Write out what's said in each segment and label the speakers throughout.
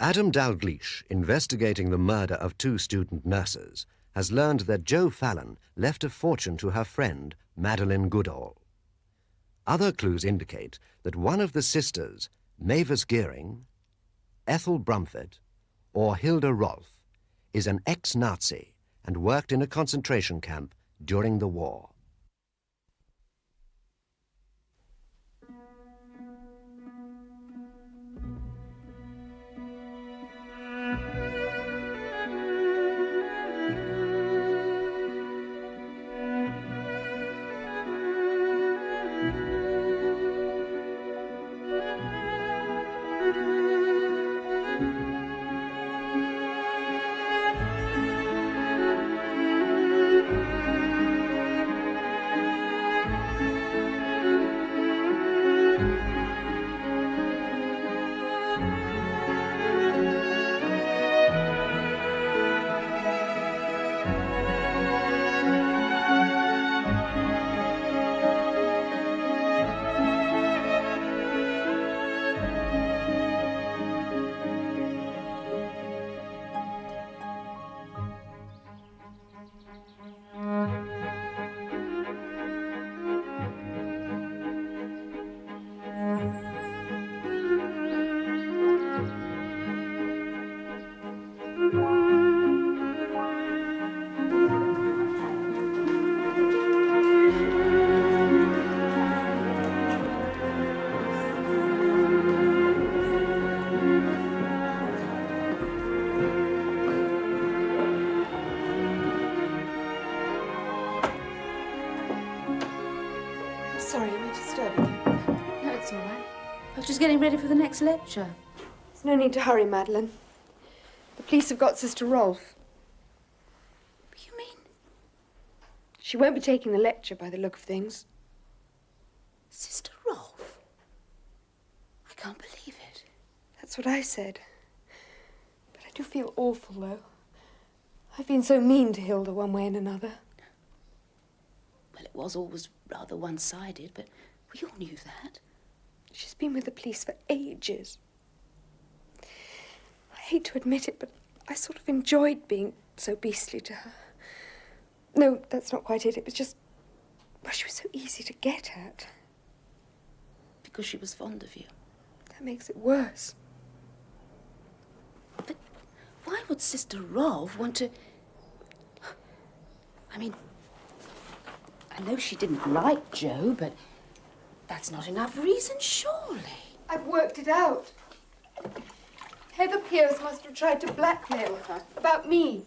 Speaker 1: Adam Dalgleish, investigating the murder of 2 student nurses, has learned that Jo Fallon left a fortune to her friend, Madeline Goodall. Other clues indicate that one of the sisters, Mavis Geering, Ethel Brumford, or Hilda Rolfe, is an ex-Nazi and worked in a concentration camp during the war.
Speaker 2: Sorry, am I disturbing you?
Speaker 3: No, it's all right. I was just getting ready for the next lecture.
Speaker 2: There's no need to hurry, Madeline. The police have got Sister Rolfe.
Speaker 3: You mean?
Speaker 2: She won't be taking the lecture by the look of things.
Speaker 3: Sister Rolfe? I can't believe it.
Speaker 2: That's what I said. But I do feel awful, though. I've been so mean to Hilda one way and another.
Speaker 3: Well, it was always rather one-sided, but we all knew that.
Speaker 2: She's been with the police for ages. I hate to admit it, but I sort of enjoyed being so beastly to her. No, that's not quite it. It was just... well, she was so easy to get at.
Speaker 3: Because she was fond of you.
Speaker 2: That makes it worse.
Speaker 3: But why would Sister Rolfe want to... I mean, I know she didn't like Jo, but that's not enough reason, surely.
Speaker 2: I've worked it out. Heather Pierce must have tried to blackmail her about me.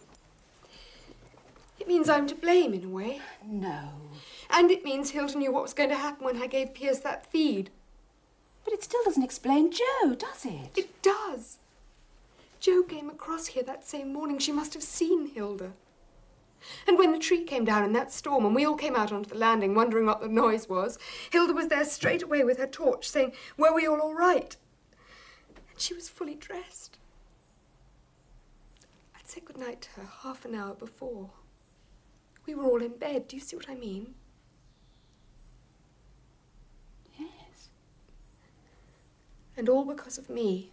Speaker 2: It means I'm to blame, in a way.
Speaker 3: No.
Speaker 2: And it means Hilda knew what was going to happen when I gave Pierce that feed.
Speaker 3: But it still doesn't explain Jo, does it?
Speaker 2: It does. Jo came across here that same morning. She must have seen Hilda. And when the tree came down in that storm and we all came out onto the landing wondering what the noise was, Hilda was there straight away with her torch saying, were we all right? And she was fully dressed. I'd said goodnight to her half an hour before. We were all in bed. Do you see what I mean?
Speaker 3: Yes.
Speaker 2: And all because of me.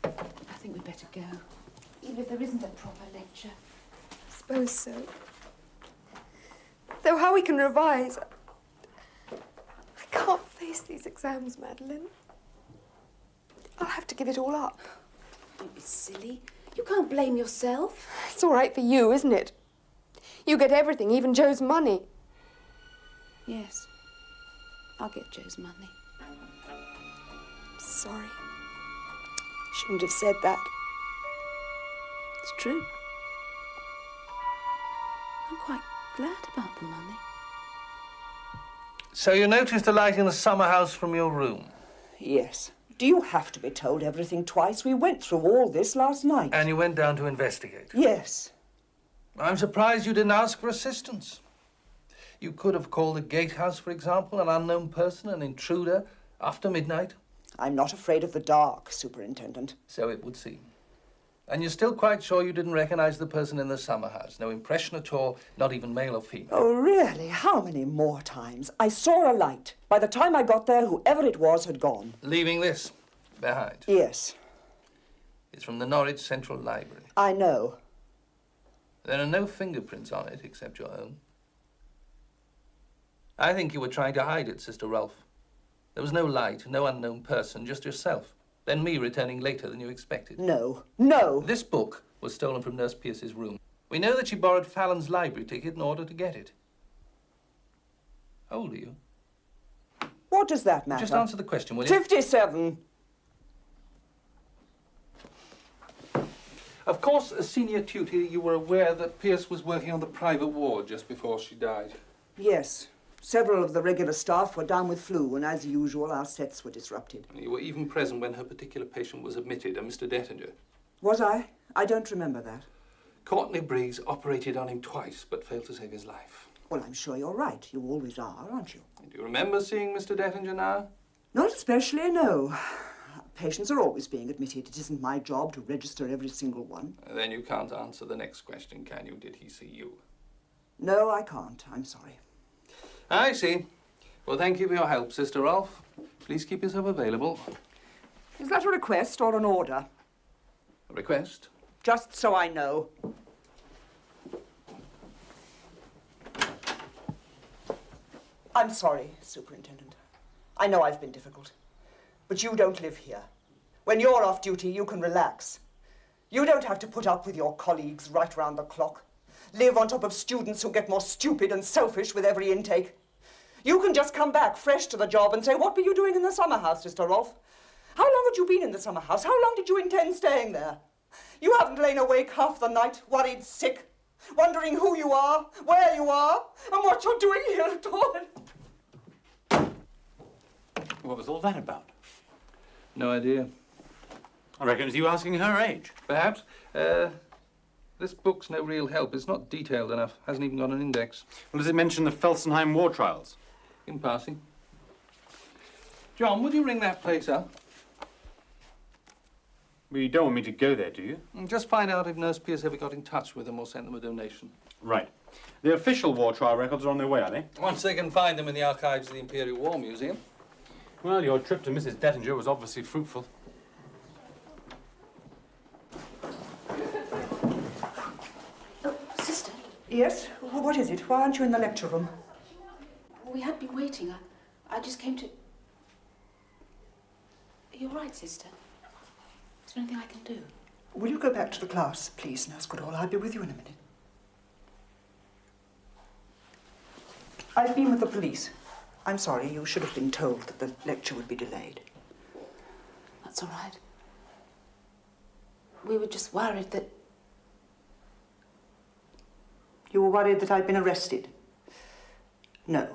Speaker 3: I think we'd better go. Even if there isn't a proper lecture.
Speaker 2: I suppose so. Though how we can revise... I can't face these exams, Madeline. I'll have to give it all up.
Speaker 3: Don't be silly. You can't blame yourself.
Speaker 2: It's all right for you, isn't it? You get everything, even Jo's money.
Speaker 3: Yes. I'll get Jo's money.
Speaker 2: Sorry. Shouldn't have said that.
Speaker 3: It's true. I'm quite glad about the money.
Speaker 4: So you noticed the light in the summer house from your room?
Speaker 5: Yes. Do you have to be told everything twice? We went through all this last night.
Speaker 4: And you went down to investigate?
Speaker 5: Yes.
Speaker 4: I'm surprised you didn't ask for assistance. You could have called the gatehouse, for example, an unknown person, an intruder, after midnight.
Speaker 5: I'm not afraid of the dark, Superintendent.
Speaker 4: So it would seem. And you're still quite sure you didn't recognize the person in the summer house? No impression at all, not even male or female?
Speaker 5: Oh, really? How many more times? I saw a light. By the time I got there, whoever it was had gone.
Speaker 4: Leaving this behind?
Speaker 5: Yes.
Speaker 4: It's from the Norwich Central Library.
Speaker 5: I know.
Speaker 4: There are no fingerprints on it except your own. I think you were trying to hide it, Sister Rolfe. There was no light, no unknown person, just yourself. Then me returning later than you expected.
Speaker 5: No. No.
Speaker 4: This book was stolen from Nurse Pierce's room. We know that she borrowed Fallon's library ticket in order to get it. How old are you?
Speaker 5: What does that matter?
Speaker 4: Just answer the question, will you?
Speaker 5: 57.
Speaker 4: Of course, as senior tutor, you were aware that Pierce was working on the private ward just before she died.
Speaker 5: Yes. Several of the regular staff were down with flu, and as usual, our sets were disrupted.
Speaker 4: You were even present when her particular patient was admitted, a Mr. Dettinger.
Speaker 5: Was I? I don't remember that.
Speaker 4: Courtney Briggs operated on him twice, but failed to save his life.
Speaker 5: Well, I'm sure you're right. You always are, aren't you?
Speaker 4: Do you remember seeing Mr. Dettinger now?
Speaker 5: Not especially, no. Patients are always being admitted. It isn't my job to register every single one.
Speaker 4: Then you can't answer the next question, can you? Did he see you?
Speaker 5: No, I can't. I'm sorry.
Speaker 4: I see. Well, thank you for your help, Sister Rolfe. Please keep yourself available.
Speaker 5: Is that a request or an order?
Speaker 4: A request?
Speaker 5: Just so I know. I'm sorry, Superintendent. I know I've been difficult. But you don't live here. When you're off duty, you can relax. You don't have to put up with your colleagues right round the clock. Live on top of students who get more stupid and selfish with every intake. You can just come back fresh to the job and say, what were you doing in the summer house, Sister Rolfe? How long had you been in the summer house? How long did you intend staying there? You haven't lain awake half the night, worried sick, wondering who you are, where you are, and what you're doing here at all.
Speaker 6: What was all that about?
Speaker 4: No idea.
Speaker 6: I reckon it was you asking her age.
Speaker 4: Perhaps. This book's no real help. It's not detailed enough. Hasn't even got an index.
Speaker 6: Well, does it mention the Felsenheim war trials?
Speaker 4: In passing. John, would you ring that place up?
Speaker 6: Well, you don't want me to go there, do you?
Speaker 4: And just find out if Nurse Pierce ever got in touch with them or sent them a donation.
Speaker 6: Right. The official war trial records are on their way, are they?
Speaker 4: Once they can find them in the archives of the Imperial War Museum.
Speaker 6: Well, your trip to Mrs. Dettinger was obviously fruitful.
Speaker 3: Oh, Sister,
Speaker 5: Yes? What is it? Why aren't you in the lecture room?
Speaker 3: we had been waiting. I just came to... You're right, Sister. Is there anything I can do?
Speaker 5: Will you go back to the class, please, Nurse Goodall? I'll be with you in a minute. I've been with the police. I'm sorry, you should have been told that the lecture would be delayed.
Speaker 3: That's all right. We were just worried that...
Speaker 5: You were worried that I'd been arrested? No.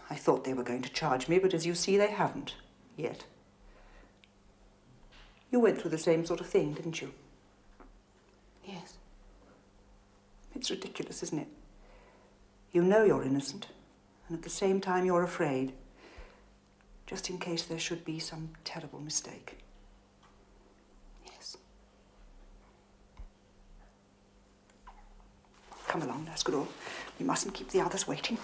Speaker 5: I thought they were going to charge me, but as you see, they haven't. Yet. You went through the same sort of thing, didn't you?
Speaker 3: Yes.
Speaker 5: It's ridiculous, isn't it? You know you're innocent, and at the same time you're afraid, just in case there should be some terrible mistake.
Speaker 3: Yes.
Speaker 5: Come along, Nurse Goodall. We mustn't keep the others waiting.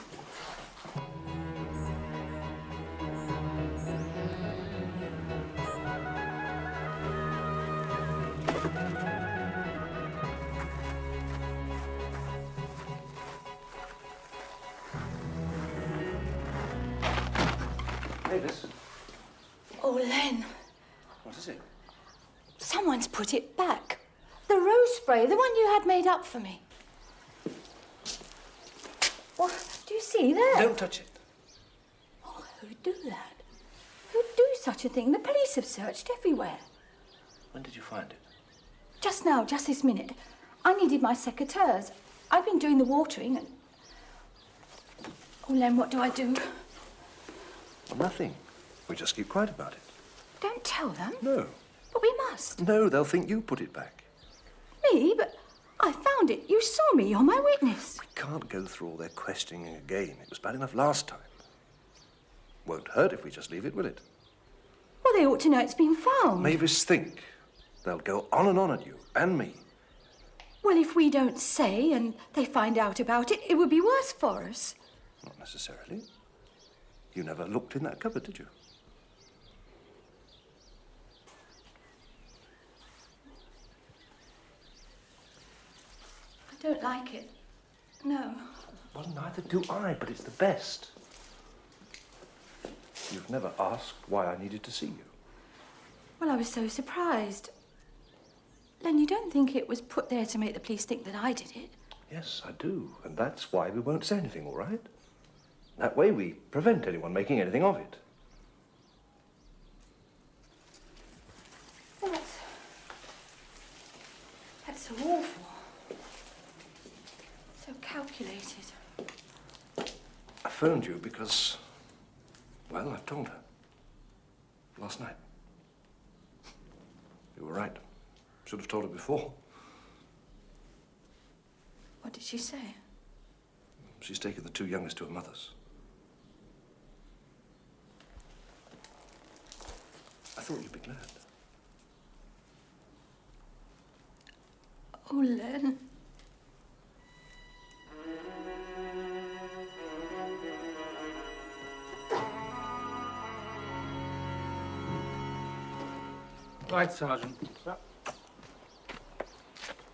Speaker 4: Davis.
Speaker 3: Oh, Len,
Speaker 4: What is it?
Speaker 3: someone's put it back. The rose spray, the one you had made up for me. What? Do you see that?
Speaker 4: Don't touch it.
Speaker 3: Oh, who'd do that? Who'd do such a thing? The police have searched everywhere.
Speaker 4: When did you find it?
Speaker 3: Just now, just this minute. I needed my secateurs. I've been doing the watering and... Oh, Len, what do I do?
Speaker 7: Nothing. We just keep quiet about it.
Speaker 3: Don't tell them.
Speaker 7: No.
Speaker 3: But we must.
Speaker 7: No, they'll think you put it back.
Speaker 3: Me? But I found it. You saw me. You're my witness.
Speaker 7: We can't go through all their questioning again. It was bad enough last time. Won't hurt if we just leave it, will it?
Speaker 3: Well, they ought to know it's been found.
Speaker 7: Mavis, think. They'll go on and on at you, and me.
Speaker 3: Well, if we don't say and they find out about it, it would be worse for us.
Speaker 7: Not necessarily. You never looked in that cupboard, did you?
Speaker 3: I don't like it. No.
Speaker 7: Well, neither do I, but it's the best. You've never asked why I needed to see you.
Speaker 3: Well, I was so surprised. Len, you don't think it was put there to make the police think that I did it?
Speaker 7: Yes, I do. And that's why we won't say anything, all right? That way we prevent anyone making anything of it.
Speaker 3: Well, that's so awful. So calculated.
Speaker 7: I phoned you because, well, I've told her. Last night. You were right. Should have told her before.
Speaker 3: What did she say?
Speaker 7: She's taken the two youngest to her mother's. I thought you'd be glad.
Speaker 3: Oh, Len.
Speaker 4: Right, Sergeant.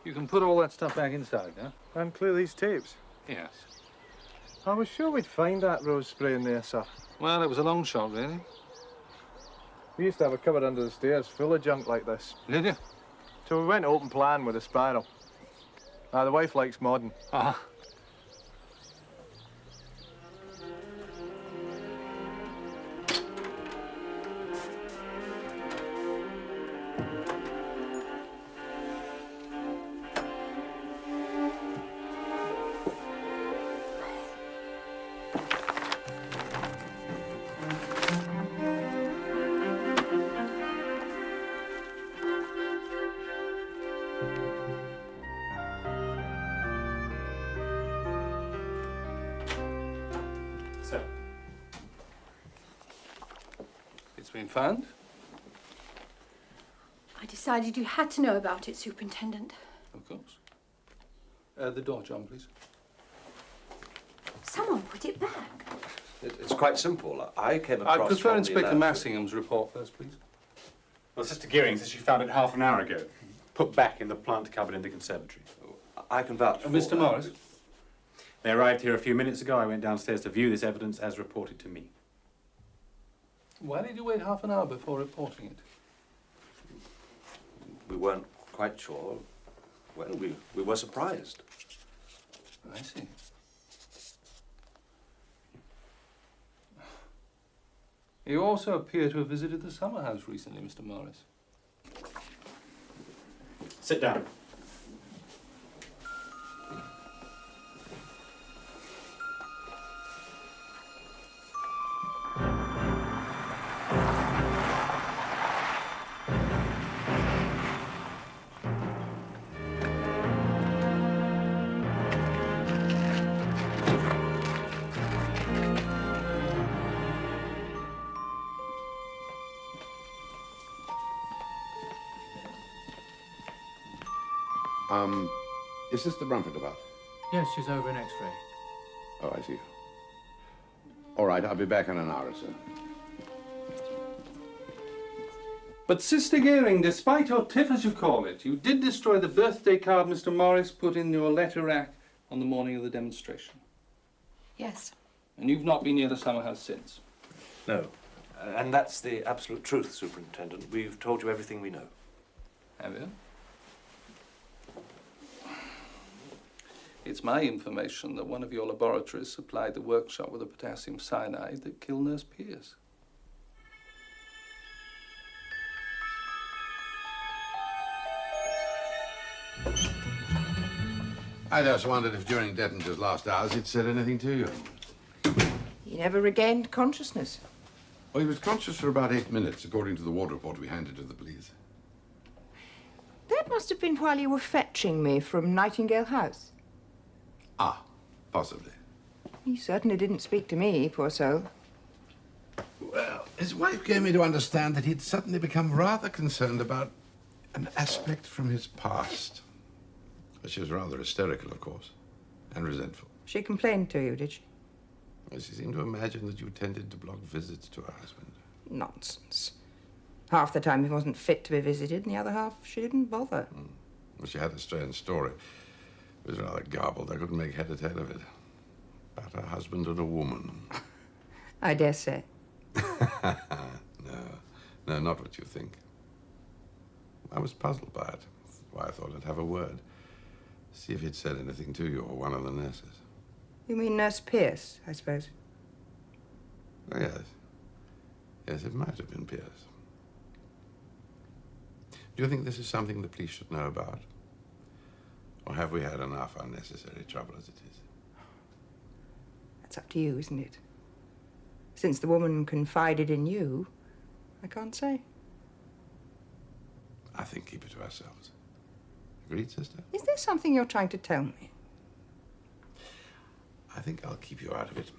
Speaker 4: You can put all that stuff back inside, huh?
Speaker 8: And clear these tapes.
Speaker 4: Yes.
Speaker 8: I was sure we'd find that rose spray in there, sir.
Speaker 4: Well, it was a long shot, really.
Speaker 8: We used to have a cupboard under the stairs full of junk like this.
Speaker 4: Did you?
Speaker 8: So we went open plan with a spiral. The wife likes modern.
Speaker 4: Ah. Been found?
Speaker 3: I decided you had to know about it, Superintendent.
Speaker 4: Of course. The door, John, please.
Speaker 3: Someone put it back.
Speaker 7: It's quite simple. I came across.
Speaker 4: I prefer
Speaker 7: from
Speaker 4: Inspector
Speaker 7: the
Speaker 4: Massingham's report first, please.
Speaker 6: Well, Sister Gearing says she found it half an hour ago. Put back in the plant cupboard in the conservatory.
Speaker 7: I can vouch for
Speaker 4: Mr.
Speaker 7: that.
Speaker 4: Morris?
Speaker 6: They arrived here a few minutes ago. I went downstairs to view this evidence as reported to me.
Speaker 4: Why did you wait half an hour before reporting it?
Speaker 7: We weren't quite sure. Well, we were surprised.
Speaker 4: I see. You also appear to have visited the summer house recently, Mr. Morris.
Speaker 6: Sit down.
Speaker 9: Is Sister Brumford about?
Speaker 10: Yes, she's over in X-ray.
Speaker 9: Oh, I see. All right, I'll be back in an hour or so.
Speaker 4: But Sister Gearing, despite your tiff, as you call it, you did destroy the birthday card Mr. Morris put in your letter rack on the morning of the demonstration.
Speaker 2: Yes.
Speaker 4: And you've not been near the summer house since.
Speaker 7: No. And that's the absolute truth, Superintendent. We've told you everything we know.
Speaker 4: Have you? It's my information that one of your laboratories supplied the workshop with a potassium cyanide that killed Nurse Pierce.
Speaker 9: I just wondered if during Dettinger's last hours he'd said anything to you.
Speaker 11: He never regained consciousness.
Speaker 9: Well, he was conscious for about 8 minutes, according to the ward report we handed to the police.
Speaker 11: That must have been while you were fetching me from Nightingale House.
Speaker 9: Ah, possibly.
Speaker 11: He certainly didn't speak to me, poor soul.
Speaker 9: Well, his wife gave me to understand that he'd suddenly become rather concerned about An aspect from his past. She was rather hysterical, of course, and resentful.
Speaker 11: She complained to you, did she?
Speaker 9: She seemed to imagine that you tended to block visits to her husband.
Speaker 11: Nonsense. Half the time he wasn't fit to be visited, and the other half she didn't bother.
Speaker 9: Well, she had a strange story. It was rather garbled. I couldn't make head or tail of it. About her husband and a woman.
Speaker 11: I dare say.
Speaker 9: No, not what you think. I was puzzled by it. That's why I thought I'd have a word. See if he'd said anything to you or one of the nurses.
Speaker 11: You mean Nurse Pierce, I suppose?
Speaker 9: Oh, yes. Yes, it might have been Pierce. Do you think this is something the police should know about? Or have we had enough unnecessary trouble as it is?
Speaker 11: That's up to you, isn't it? Since the woman confided in you, I can't say.
Speaker 9: I think keep it to ourselves. Agreed, sister?
Speaker 11: Is there something you're trying to tell me?
Speaker 9: I think I'll keep you out of it.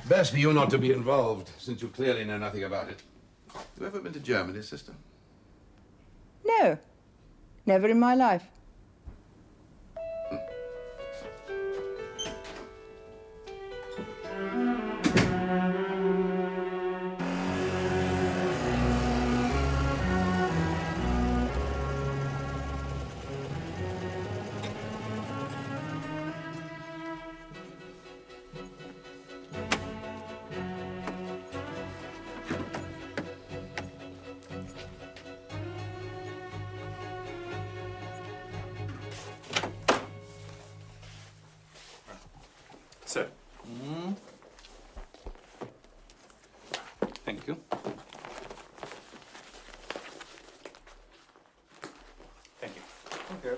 Speaker 9: Best for you not to be involved, since you clearly know nothing about it. You ever been to Germany, sister?
Speaker 11: No. Never in my life.
Speaker 4: Sir. Thank you.
Speaker 6: Thank you.
Speaker 4: Thank you.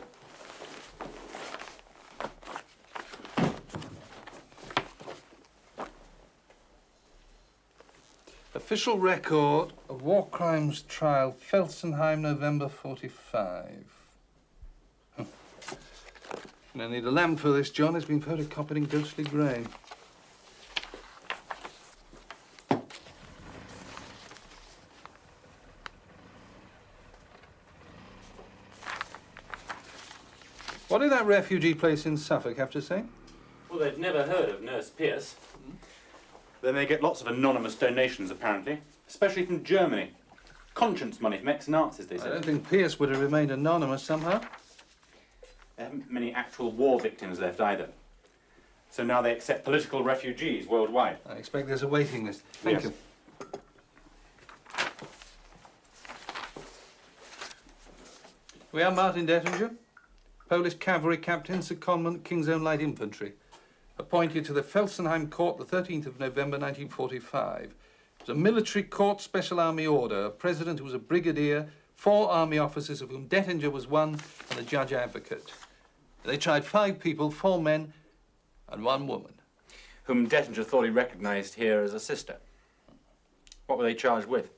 Speaker 4: Official record of war crimes trial, Felsenheim, November 45. I need a lamp for this, John. It's been photocopied in ghostly grey. What did that refugee place in Suffolk have to say?
Speaker 6: Well, they've never heard of Nurse Pierce. Then they get lots of anonymous donations, apparently, especially from Germany. Conscience money from ex-Nazis, they
Speaker 4: I
Speaker 6: said.
Speaker 4: don't think Pierce would have remained anonymous somehow.
Speaker 6: There haven't been many actual war victims left either. So now they accept political refugees worldwide.
Speaker 4: I expect there's a waiting list. Thank
Speaker 6: Yes.
Speaker 4: you. We are Martin Dettinger, Polish cavalry captain, secondment, King's Own Light Infantry, appointed to the Felsenheim Court the 13th of November 1945. It was a military court, special army order, a president who was a brigadier, 4 army officers, of whom Dettinger was one, and a judge advocate. They tried 5 people, 4 men and 1 woman.
Speaker 6: Whom Dettinger thought he recognised here as a sister. What were they charged with?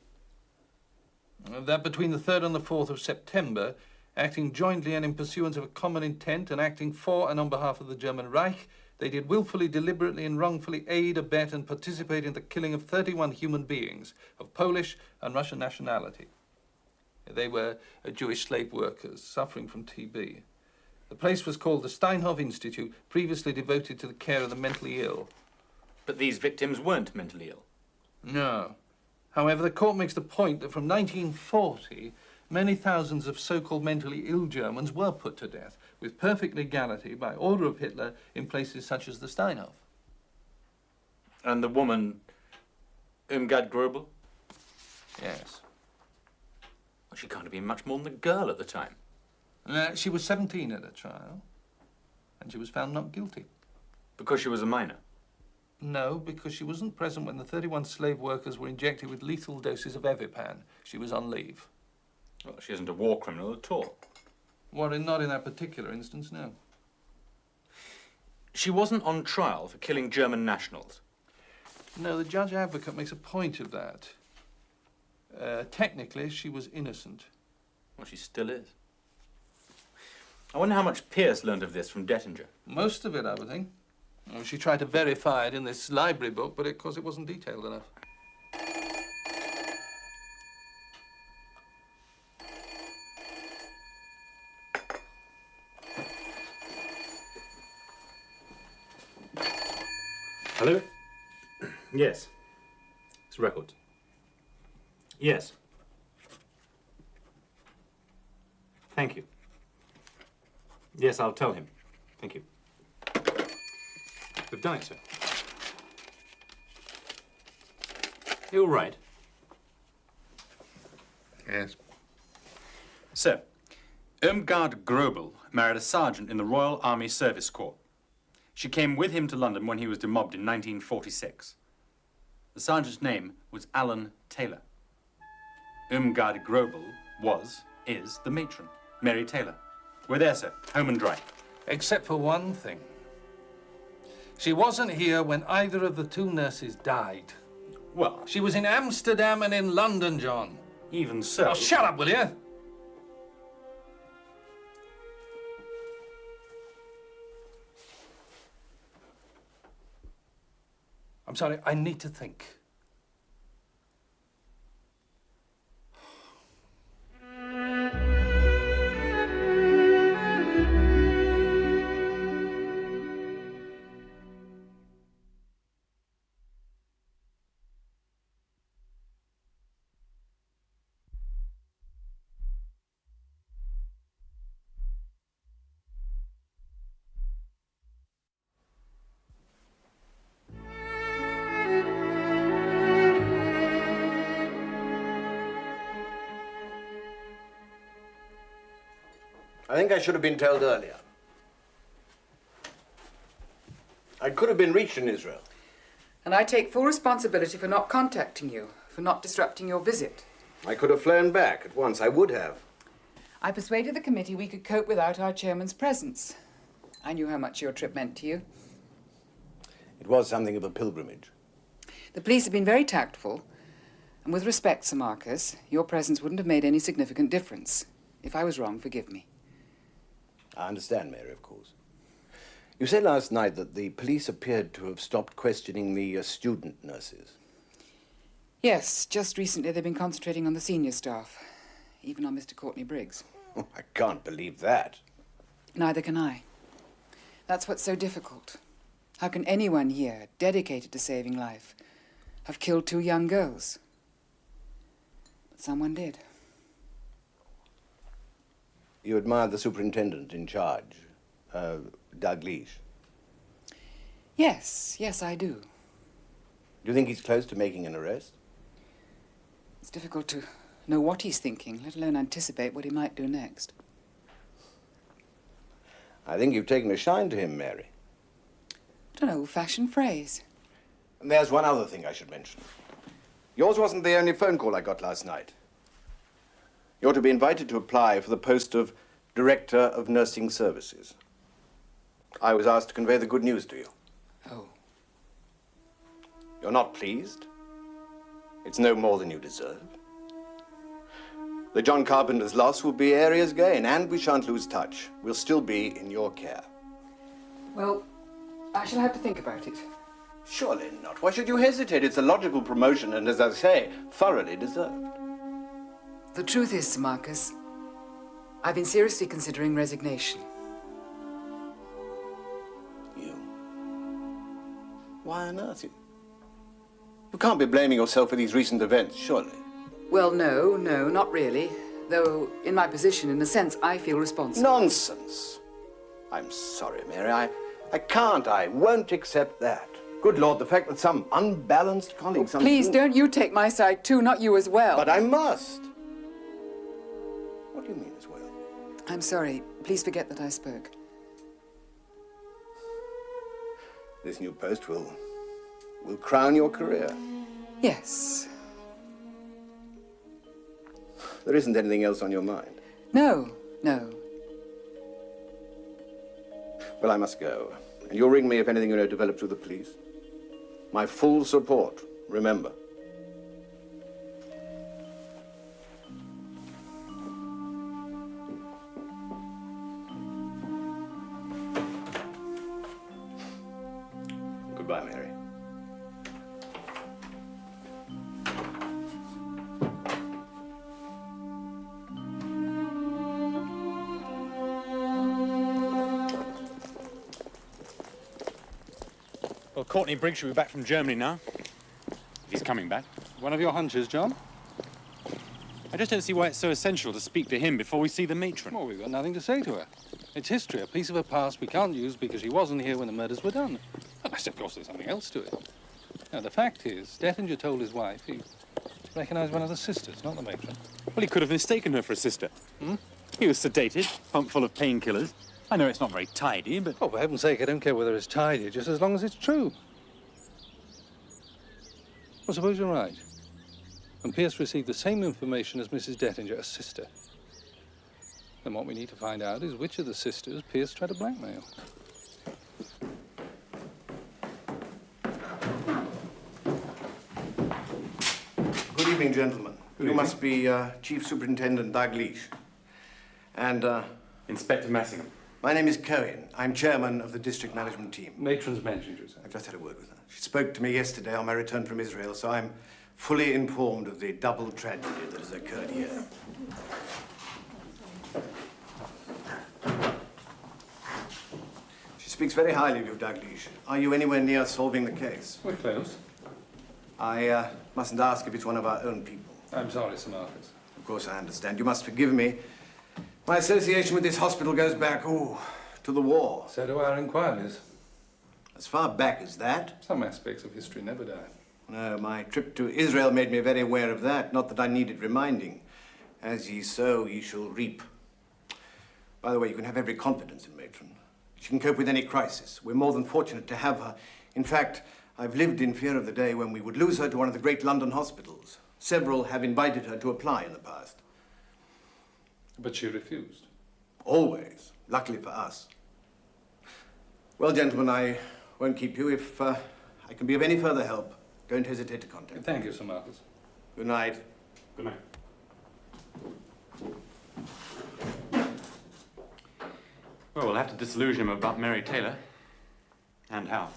Speaker 4: That between the 3rd and the 4th of September, acting jointly and in pursuance of a common intent and acting for and on behalf of the German Reich, they did willfully, deliberately and wrongfully aid, abet and participate in the killing of 31 human beings of Polish and Russian nationality. They were Jewish slave workers suffering from TB. The place was called the Steinhoff Institute, previously devoted to the care of the mentally ill.
Speaker 6: But these victims weren't mentally ill.
Speaker 4: No. However, the court makes the point that from 1940, many thousands of so-called mentally ill Germans were put to death with perfect legality by order of Hitler in places such as the Steinhoff.
Speaker 6: And the woman, Irmgard Grobel?
Speaker 4: Yes.
Speaker 6: Well, she can't have been much more than a girl at the time.
Speaker 4: She was 17 at the trial, and she was found not guilty.
Speaker 6: Because she was a minor?
Speaker 4: No, because she wasn't present when the 31 slave workers were injected with lethal doses of Evipan. She was on leave.
Speaker 6: Well, she isn't a war criminal at all.
Speaker 4: Well, not in that particular instance, no.
Speaker 6: She wasn't on trial for killing German nationals?
Speaker 4: No, the judge advocate makes a point of that. Technically, she was innocent.
Speaker 6: Well, she still is. I wonder how much Pierce learned of this from Dettinger.
Speaker 4: Most of it, I would think. Well, she tried to verify it in this library book, but of course it wasn't detailed enough.
Speaker 6: Hello? Yes. It's record. Yes. Thank you. Yes, I'll tell him. Thank you. We've done it, sir. You're right.
Speaker 9: Yes.
Speaker 6: Sir, Irmgard Grobel married a sergeant in the Royal Army Service Corps. She came with him to London when he was demobbed in 1946. The sergeant's name was Alan Taylor. Irmgard Grobel is the matron, Mary Taylor. We're there, sir, home and dry.
Speaker 4: Except for one thing. She wasn't here when either of the two nurses died.
Speaker 6: Well,
Speaker 4: she was in Amsterdam and in London, John.
Speaker 6: Even so...
Speaker 4: Oh, shut up, will you? I'm sorry, I need to think.
Speaker 7: I think I should have been told earlier. I could have been reached in Israel.
Speaker 12: And I take full responsibility for not contacting you, for not disrupting your visit.
Speaker 7: I could have flown back at once. I would have.
Speaker 12: I persuaded the committee we could cope without our chairman's presence. I knew how much your trip meant to you.
Speaker 7: It was something of a pilgrimage.
Speaker 12: The police have been very tactful. And with respect, Sir Marcus, your presence wouldn't have made any significant difference. If I was wrong, forgive me.
Speaker 7: I understand, Mary, of course. You said last night that the police appeared to have stopped questioning the student nurses.
Speaker 12: Yes, just recently they've been concentrating on the senior staff, even on Mr. Courtney Briggs.
Speaker 7: Oh, I can't believe that.
Speaker 12: Neither can I. That's what's so difficult. How can anyone here, dedicated to saving life, have killed two young girls? But someone did.
Speaker 7: You admired the superintendent in charge, Doug Leash.
Speaker 12: Yes, I do.
Speaker 7: Do you think he's close to making an arrest?
Speaker 12: It's difficult to know what he's thinking, let alone anticipate what he might do next.
Speaker 7: I think you've taken a shine to him, Mary.
Speaker 12: What an old-fashioned phrase.
Speaker 7: And there's one other thing I should mention. Yours wasn't the only phone call I got last night. You're to be invited to apply for the post of Director of Nursing Services. I was asked to convey the good news to you.
Speaker 12: Oh.
Speaker 7: You're not pleased? It's no more than you deserve. The John Carpenter's loss will be Aria's gain, and we shan't lose touch. We'll still be in your care.
Speaker 12: Well, I shall have to think about it.
Speaker 7: Surely not. Why should you hesitate? It's a logical promotion, and as I say, thoroughly deserved.
Speaker 12: The truth is, Sir Marcus, I've been seriously considering resignation.
Speaker 7: You? Why on earth? You can't be blaming yourself for these recent events, surely.
Speaker 12: Well, no, not really. Though, in my position, in a sense, I feel responsible.
Speaker 7: Nonsense. I'm sorry, Mary. I won't accept that. Good Lord, the fact that some unbalanced colleague...
Speaker 12: Please, don't you take my side too, not you as well.
Speaker 7: But I must. What do you mean as well?
Speaker 12: I'm sorry. Please forget that I spoke.
Speaker 7: This new post will crown your career.
Speaker 12: Yes.
Speaker 7: There isn't anything else on your mind?
Speaker 12: No.
Speaker 7: Well, I must go. And you'll ring me if anything you know develops with the police. My full support, remember. Goodbye, Mary.
Speaker 6: Well, Courtney Briggs should be back from Germany now. If he's coming back.
Speaker 4: One of your hunches, John?
Speaker 6: I just don't see why it's so essential to speak to him before we see the matron.
Speaker 4: Well, we've got nothing to say to her. It's history, a piece of her past we can't use because she wasn't here when the murders were done. Unless, of course, there's something else to it. Now, the fact is, Dettinger told his wife he recognised one of the sisters, not the matron.
Speaker 6: Well, he could have mistaken her for a sister. He was sedated, pumped full of painkillers. I know it's not very tidy, but...
Speaker 4: Oh, for heaven's sake, I don't care whether it's tidy, just as long as it's true. Well, suppose you're right. And Pierce received the same information as Mrs. Dettinger, a sister. Then what we need to find out is which of the sisters Pierce tried to blackmail.
Speaker 7: Good evening, gentlemen. You must be Chief Superintendent Dalgleish. And,
Speaker 6: Inspector Massingham.
Speaker 7: My name is Cohen. I'm chairman of the district management team.
Speaker 4: Matron's mentioned you, sir.
Speaker 7: I've just had a word with her. She spoke to me yesterday on my return from Israel, so I'm fully informed of the double tragedy that has occurred here. She speaks very highly of you, Dalgleish. Are you anywhere near solving the case?
Speaker 4: We're close.
Speaker 7: I mustn't ask if it's one of our own people.
Speaker 4: I'm sorry, Sir Marcus.
Speaker 7: Of course, I understand. You must forgive me. My association with this hospital goes back, to the war.
Speaker 4: So do our inquiries.
Speaker 7: As far back as that?
Speaker 4: Some aspects of history never die.
Speaker 7: No, my trip to Israel made me very aware of that. Not that I needed reminding. As ye sow, ye shall reap. By the way, you can have every confidence in Matron. She can cope with any crisis. We're more than fortunate to have her. In fact, I've lived in fear of the day when we would lose her to one of the great London hospitals. Several have invited her to apply in the past.
Speaker 4: But she refused.
Speaker 7: Always. Luckily for us. Well, gentlemen, I won't keep you. If I can be of any further help, don't hesitate to contact me.
Speaker 4: Thank you, Sir Marcus.
Speaker 7: Good night.
Speaker 6: Good night. Well, we'll have to disillusion him about Mary Taylor. And how.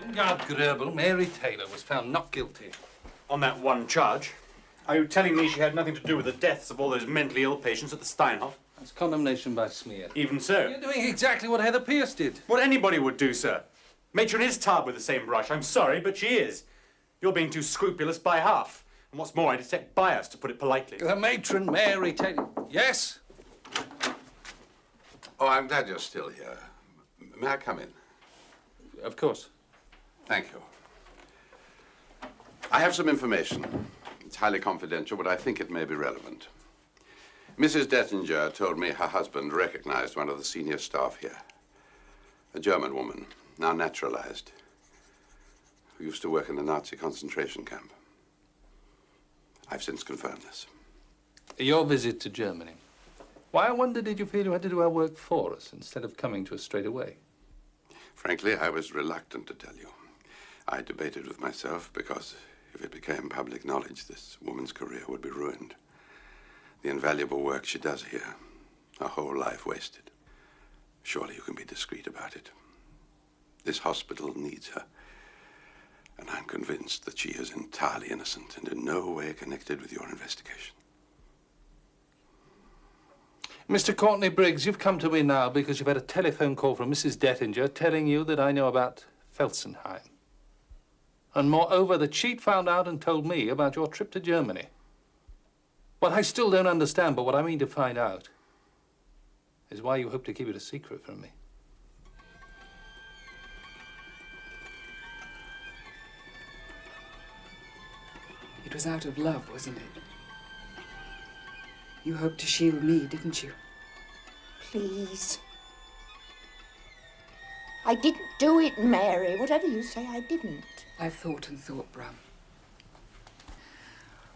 Speaker 4: Ingard Gröbel, Mary Taylor, was found not guilty.
Speaker 6: On that one charge? Are you telling me she had nothing to do with the deaths of all those mentally ill patients at the Steinhoff?
Speaker 4: That's condemnation by smear.
Speaker 6: Even so.
Speaker 4: You're doing exactly what Heather Pierce did.
Speaker 6: What anybody would do, sir. Matron is tarred with the same brush. I'm sorry, but she is. You're being too scrupulous by half. And what's more, I detect bias, to put it politely.
Speaker 4: The matron, Mary Taylor. Yes?
Speaker 9: Oh, I'm glad you're still here. May I come in?
Speaker 4: Of course.
Speaker 9: Thank you. I have some information. It's highly confidential, but I think it may be relevant. Mrs. Dettinger told me her husband recognized one of the senior staff here. A German woman, now naturalized, who used to work in the Nazi concentration camp. I've since confirmed this.
Speaker 4: Your visit to Germany. Why, I wonder, did you feel you had to do our work for us instead of coming to us straight away?
Speaker 9: Frankly, I was reluctant to tell you. I debated with myself because if it became public knowledge, this woman's career would be ruined. The invaluable work she does here, her whole life wasted. Surely you can be discreet about it. This hospital needs her. And I'm convinced that she is entirely innocent and in no way connected with your investigation.
Speaker 4: Mr. Courtney Briggs, you've come to me now because you've had a telephone call from Mrs. Dettinger telling you that I know about Felsenheim. And moreover, that she'd found out and told me about your trip to Germany. What I still don't understand, but what I mean to find out, is why you hope to keep it a secret from me.
Speaker 12: It was out of love, wasn't it? You hoped to shield me, didn't you?
Speaker 13: Please. I didn't do it, Mary. Whatever you say, I didn't.
Speaker 12: I've thought and thought, Brum.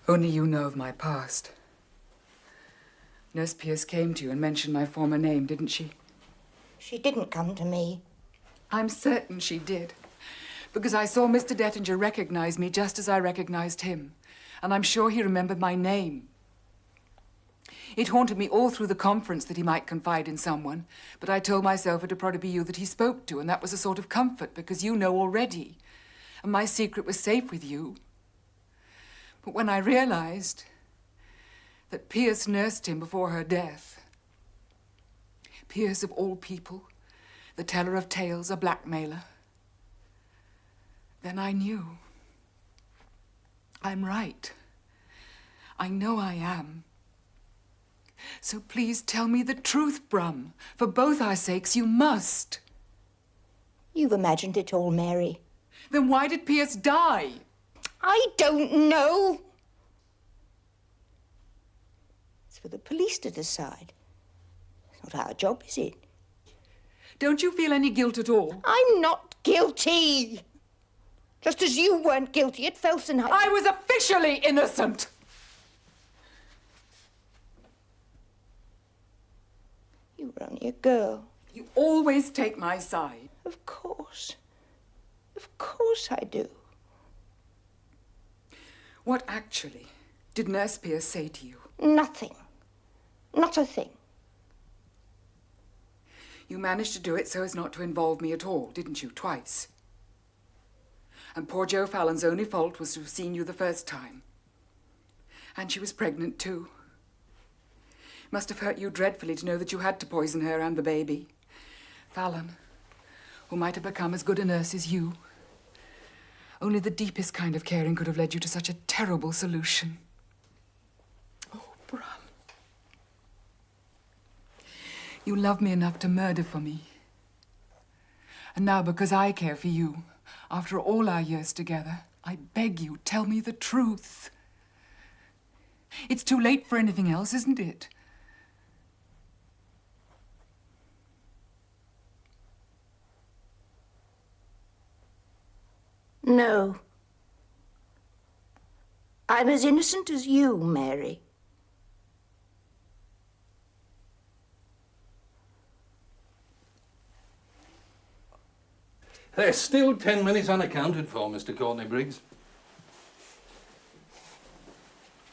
Speaker 12: Only you know of my past. Nurse Pierce came to you and mentioned my former name, didn't she?
Speaker 13: She didn't come to me.
Speaker 12: I'm certain she did. Because I saw Mr. Dettinger recognize me just as I recognized him. And I'm sure he remembered my name. It haunted me all through the conference that he might confide in someone, but I told myself it'd probably be you that he spoke to, and that was a sort of comfort, because you know already. And my secret was safe with you. But when I realized that Pierce nursed him before her death. Pierce, of all people, the teller of tales, a blackmailer. Then I knew. I'm right. I know I am. So please tell me the truth, Brum. For both our sakes, you must.
Speaker 13: You've imagined it all, Mary.
Speaker 12: Then why did Pierce die?
Speaker 13: I don't know. It's for the police to decide. It's not our job, is it?
Speaker 12: Don't you feel any guilt at all?
Speaker 13: I'm not guilty. Just as you weren't guilty at Felsenheim.
Speaker 12: I was officially innocent.
Speaker 13: You were only a girl.
Speaker 12: You always take my side.
Speaker 13: Of course. Of course I do.
Speaker 12: What actually did Nurse Pierce say to you?
Speaker 13: Nothing. Not a thing.
Speaker 12: You managed to do it so as not to involve me at all, didn't you? Twice. And poor Jo Fallon's only fault was to have seen you the first time. And she was pregnant too. Must have hurt you dreadfully to know that you had to poison her and the baby. Fallon, who might have become as good a nurse as you. Only the deepest kind of caring could have led you to such a terrible solution. Oh, Brum. You love me enough to murder for me. And now, because I care for you, after all our years together, I beg you, tell me the truth. It's too late for anything else, isn't it?
Speaker 13: No. I'm as innocent as you, Mary.
Speaker 4: There's still 10 minutes unaccounted for, Mr. Courtney Briggs.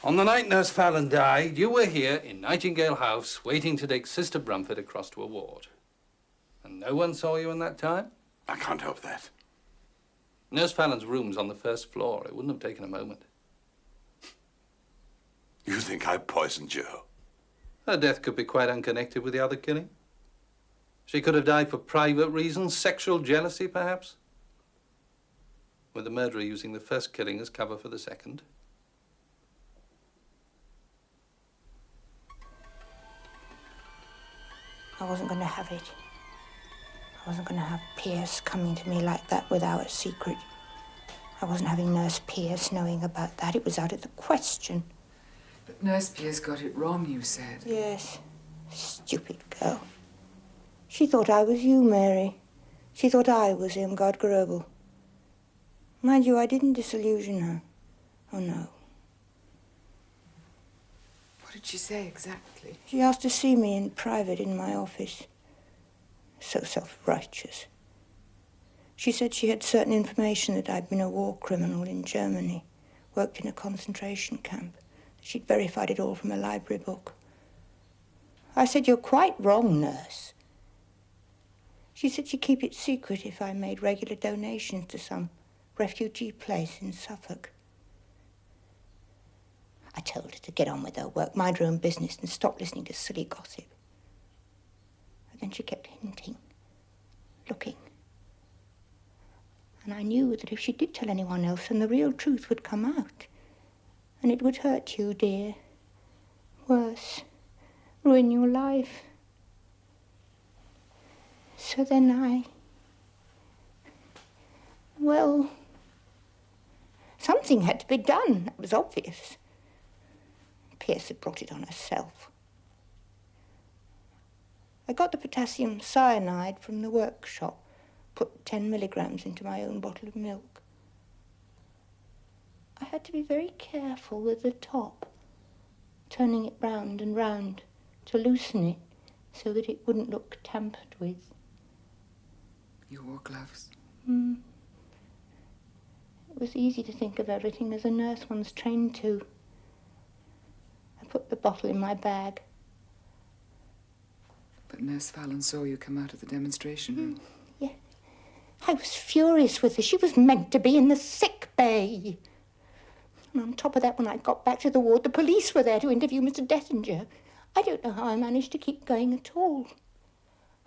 Speaker 4: On the night Nurse Fallon died, you were here in Nightingale House waiting to take Sister Brumford across to a ward. And no one saw you in that time?
Speaker 9: I can't help that.
Speaker 4: Nurse Fallon's room's on the first floor. It wouldn't have taken a moment.
Speaker 9: You think I poisoned Jo?
Speaker 4: Her death could be quite unconnected with the other killing. She could have died for private reasons, sexual jealousy, perhaps. With the murderer using the first killing as cover for the second.
Speaker 13: I wasn't going to have it. I wasn't going to have Pierce coming to me like that without a secret. I wasn't having Nurse Pierce knowing about that. It was out of the question.
Speaker 12: But Nurse Pierce got it wrong, you said.
Speaker 13: Yes. Stupid girl. She thought I was you, Mary. She thought I was Irmgard Grobel. Mind you, I didn't disillusion her. Oh, no.
Speaker 12: What did she say exactly?
Speaker 13: She asked to see me in private in my office. So self-righteous. She said she had certain information that I'd been a war criminal in Germany, worked in a concentration camp. She'd verified it all from a library book. I said, "You're quite wrong, nurse." She said she'd keep it secret if I made regular donations to some refugee place in Suffolk. I told her to get on with her work, mind her own business, and stop listening to silly gossip. But then she kept hinting, looking. And I knew that if she did tell anyone else, then the real truth would come out. And it would hurt you, dear. Worse, ruin your life. So then well, something had to be done. That was obvious. Pierce had brought it on herself. I got the potassium cyanide from the workshop, put 10 milligrams into my own bottle of milk. I had to be very careful with the top, turning it round and round to loosen it so that it wouldn't look tampered with.
Speaker 12: You wore gloves?
Speaker 13: It was easy to think of everything as a nurse one's trained to. I put the bottle in my bag.
Speaker 12: But Nurse Fallon saw you come out of the demonstration room.
Speaker 13: Yeah. I was furious with her. She was meant to be in the sick bay. And on top of that, when I got back to the ward, the police were there to interview Mr. Dettinger. I don't know how I managed to keep going at all.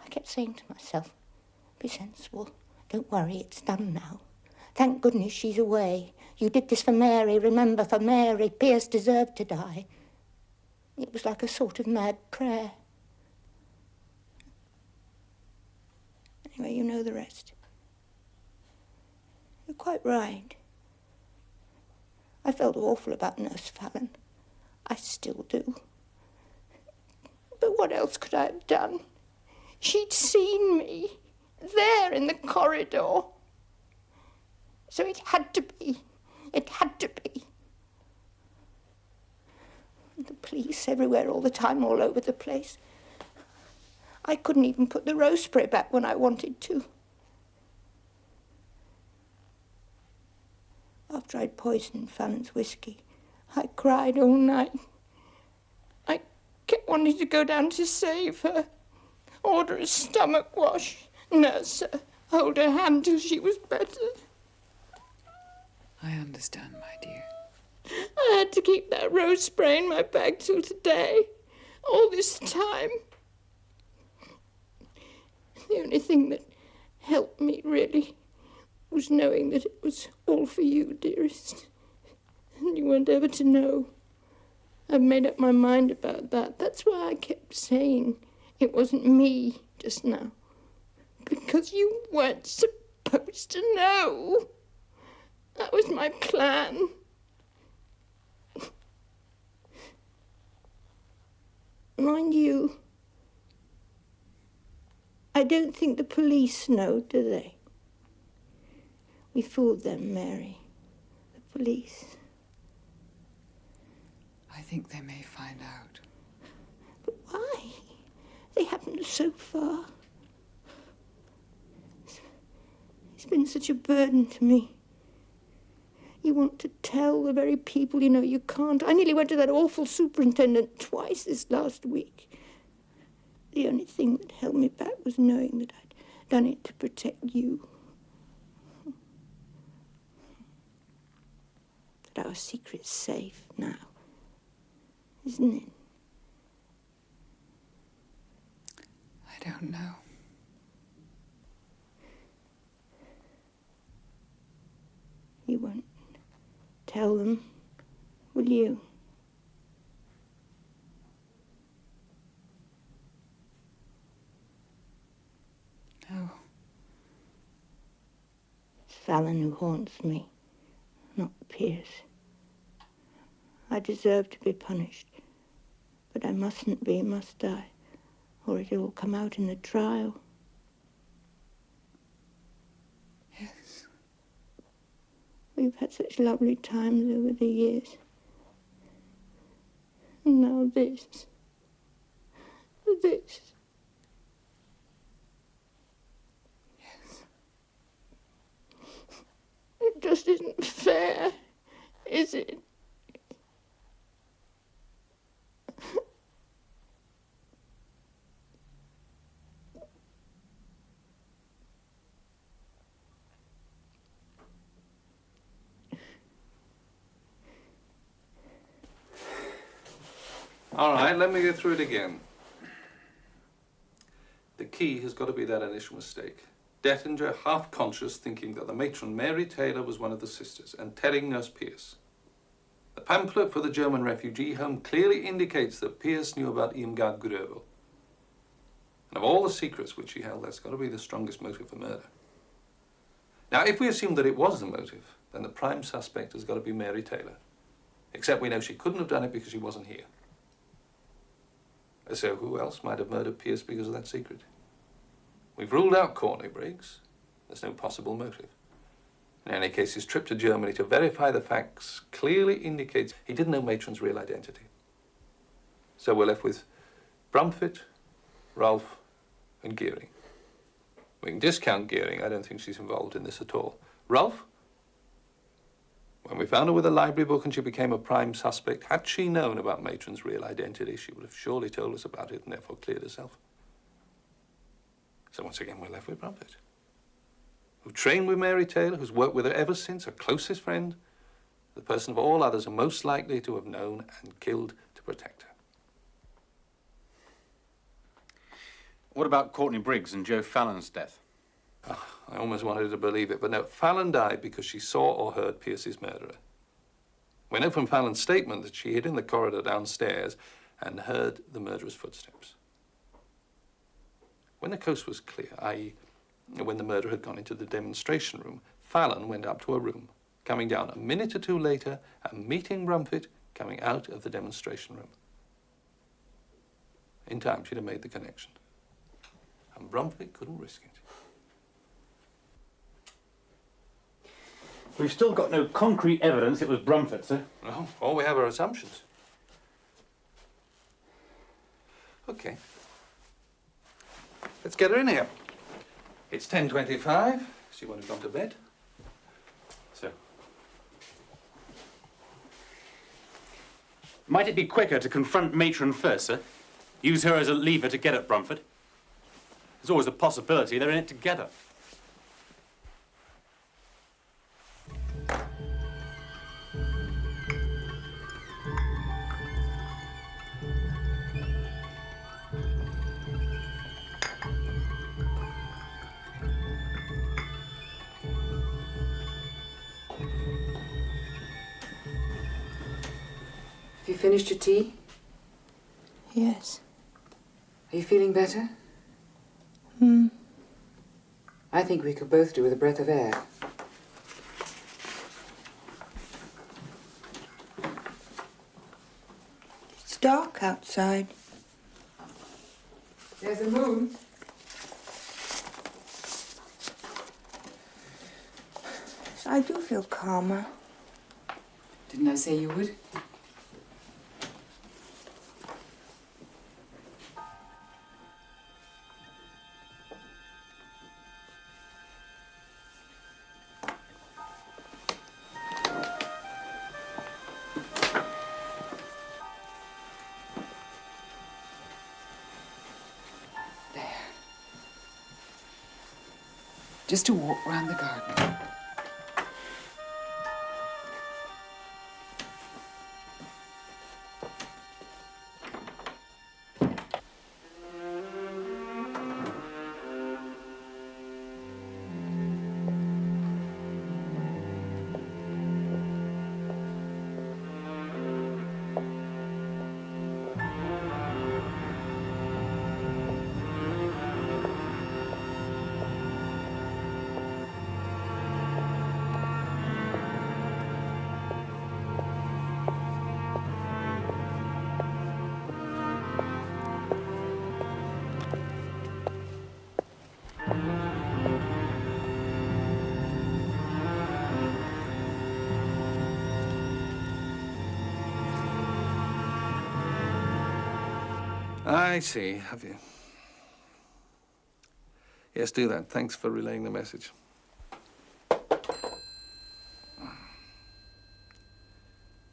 Speaker 13: I kept saying to myself, be sensible. Don't worry, it's done now. Thank goodness she's away. You did this for Mary, remember, for Mary. Pierce deserved to die. It was like a sort of mad prayer. Anyway, you know the rest. You're quite right. I felt awful about Nurse Fallon. I still do. But what else could I have done? She'd seen me there in the corridor. So it had to be. It had to be. And the police everywhere all the time, all over the place. I couldn't even put the rose spray back when I wanted to. After I'd poisoned Fallon's whiskey, I cried all night. I kept wanting to go down to save her, order a stomach wash, nurse her, hold her hand till she was better.
Speaker 12: I understand, my dear.
Speaker 13: I had to keep that rose spray in my bag till today, all this time. The only thing that helped me, really, was knowing that it was all for you, dearest. And you weren't ever to know. I've made up my mind about that. That's why I kept saying it wasn't me just now. Because you weren't supposed to know. That was my plan. Mind you, I don't think the police know, do they? We fooled them, Mary. The police.
Speaker 12: I think they may find out.
Speaker 13: But why? They haven't so far. It's been such a burden to me. You want to tell the very people you know you can't. I nearly went to that awful superintendent twice this last week. The only thing that held me back was knowing that I'd done it to protect you. That our secret's safe now, isn't it?
Speaker 12: I don't know.
Speaker 13: You won't tell them, will you?
Speaker 12: No.
Speaker 13: It's Fallon who haunts me, not Pierce. I deserve to be punished, but I mustn't be, must I? Or it'll all come out in the trial.
Speaker 12: Yes.
Speaker 13: We've had such lovely times over the years. And now this. This.
Speaker 12: Yes.
Speaker 13: It just isn't fair, is it?
Speaker 4: All right, let me go through it again. The key has got to be that initial mistake. Dettinger, half conscious, thinking that the matron Mary Taylor was one of the sisters and telling Nurse Pierce. The pamphlet for the German refugee home clearly indicates that Pierce knew about Irmgard Gröbel. And of all the secrets which she held, that's got to be the strongest motive for murder. Now, if we assume that it was the motive, then the prime suspect has got to be Mary Taylor. Except we know she couldn't have done it because she wasn't here. So who else might have murdered Pierce because of that secret? We've ruled out Courtney Briggs. There's no possible motive. In any case, his trip to Germany to verify the facts clearly indicates he didn't know Matron's real identity. So we're left with Brumfitt, Rolfe, and Gearing. We can discount Gearing. I don't think she's involved in this at all. Rolfe? When we found her with a library book and she became a prime suspect, had she known about Matron's real identity, she would have surely told us about it and therefore cleared herself. So once again, we're left with Brumfitt, who trained with Mary Taylor, who's worked with her ever since, her closest friend, the person of all others most likely to have known and killed to protect her.
Speaker 6: What about Courtney Briggs and Joe Fallon's death?
Speaker 4: Oh, I almost wanted to believe it, but no. Fallon died because she saw or heard Pierce's murderer. We know from Fallon's statement that she hid in the corridor downstairs and heard the murderer's footsteps. When the coast was clear, i.e., when the murderer had gone into the demonstration room, Fallon went up to her room, coming down a minute or two later and meeting Brumfitt coming out of the demonstration room. In time, she'd have made the connection. And Brumfitt couldn't risk it.
Speaker 6: We've still got no concrete evidence it was Brumfitt, sir.
Speaker 4: No, all we have are assumptions. Okay. Let's get her in here. It's 10:25. She won't have gone to bed.
Speaker 6: Sir. Might it be quicker to confront Matron first, sir? Use her as a lever to get at Brumfitt? There's always the possibility they're in it together.
Speaker 12: Have you finished your tea?
Speaker 13: Yes.
Speaker 12: Are you feeling better? I think we could both do with a breath of air.
Speaker 13: It's dark outside.
Speaker 12: There's a moon.
Speaker 13: So I do feel calmer.
Speaker 12: Didn't I say you would? Just to walk round the garden.
Speaker 4: I see, have you? Yes, do that. Thanks for relaying the message.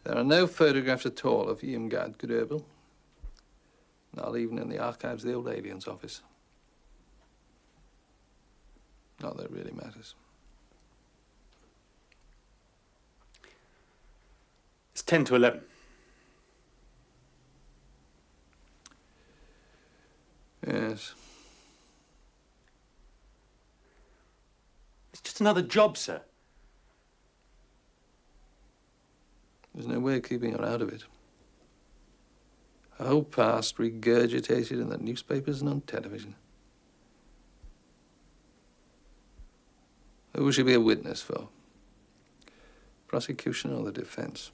Speaker 4: There are no photographs at all of Irmgard Gröbel, not even in the archives of the old aliens office. Not that it really matters.
Speaker 6: It's 10 to 11.
Speaker 4: Yes.
Speaker 6: It's just another job, sir.
Speaker 4: There's no way of keeping her out of it. Her whole past regurgitated in the newspapers and on television. Who will she be a witness for? Prosecution or the defense?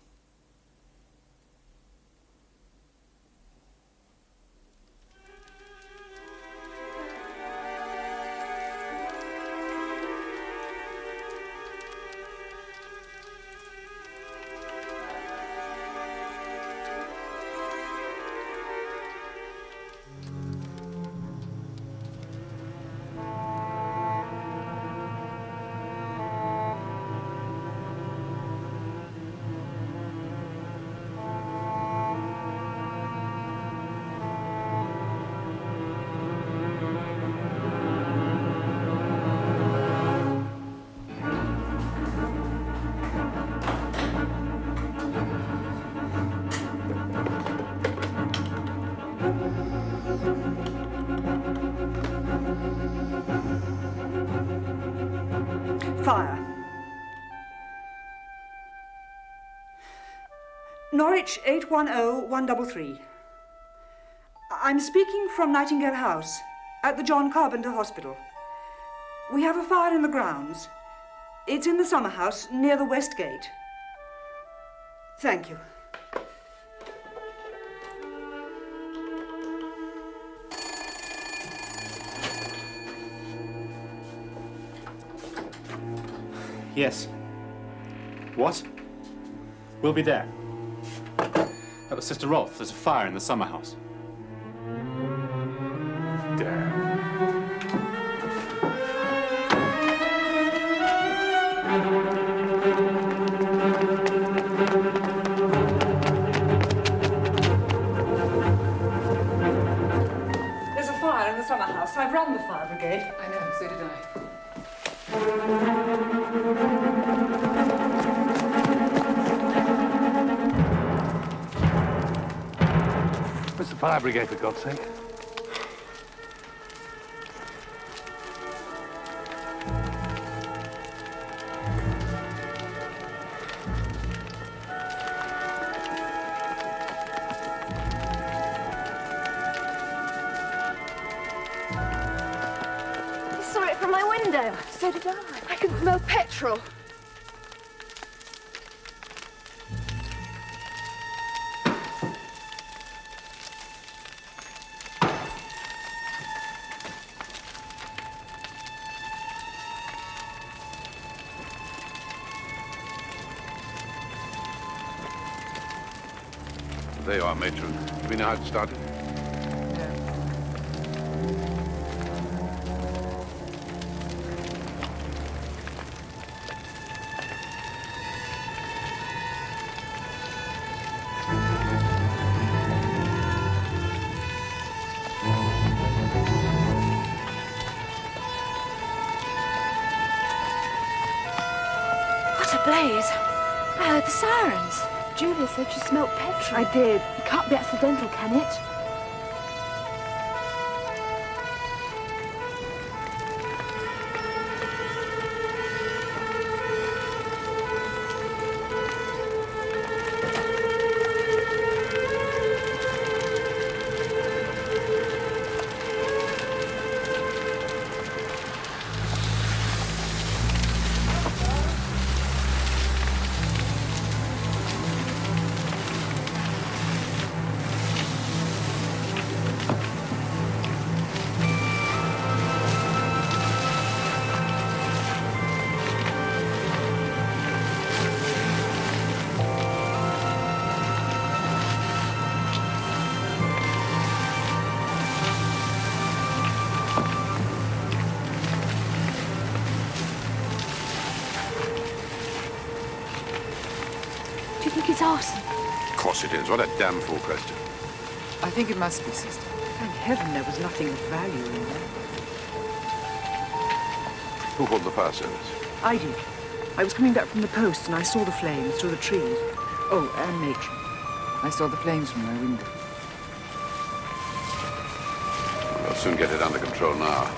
Speaker 14: Fire. Norwich 810133. I'm speaking from Nightingale House at the John Carpenter Hospital. We have a fire in the grounds. It's in the summer house near the west gate. Thank you.
Speaker 6: Yes. What? We'll be there. That was Sister Rolfe. There's a fire in the summer house. Damn.
Speaker 14: There's a fire in the summer house. I've rung the fire brigade.
Speaker 12: I know, so did I.
Speaker 8: Where's the fire brigade, for God's sake?
Speaker 3: I saw it from my window. So did I. I can smell petrol.
Speaker 9: There you are, matron. Do we know how it started?
Speaker 3: What a blaze. I heard the sirens. Julia said she smelt petrol. I did. It can't be accidental, can it? Do you think it's arson?
Speaker 9: Of course it is. What a damn fool question.
Speaker 12: I think it must be, sister.
Speaker 11: Thank heaven there was nothing of value in there.
Speaker 9: Who called the fire service?
Speaker 11: I did. I was coming back from the post and I saw the flames through the trees. Oh, and matron.
Speaker 12: I saw the flames from my window.
Speaker 9: We'll soon get it under control now.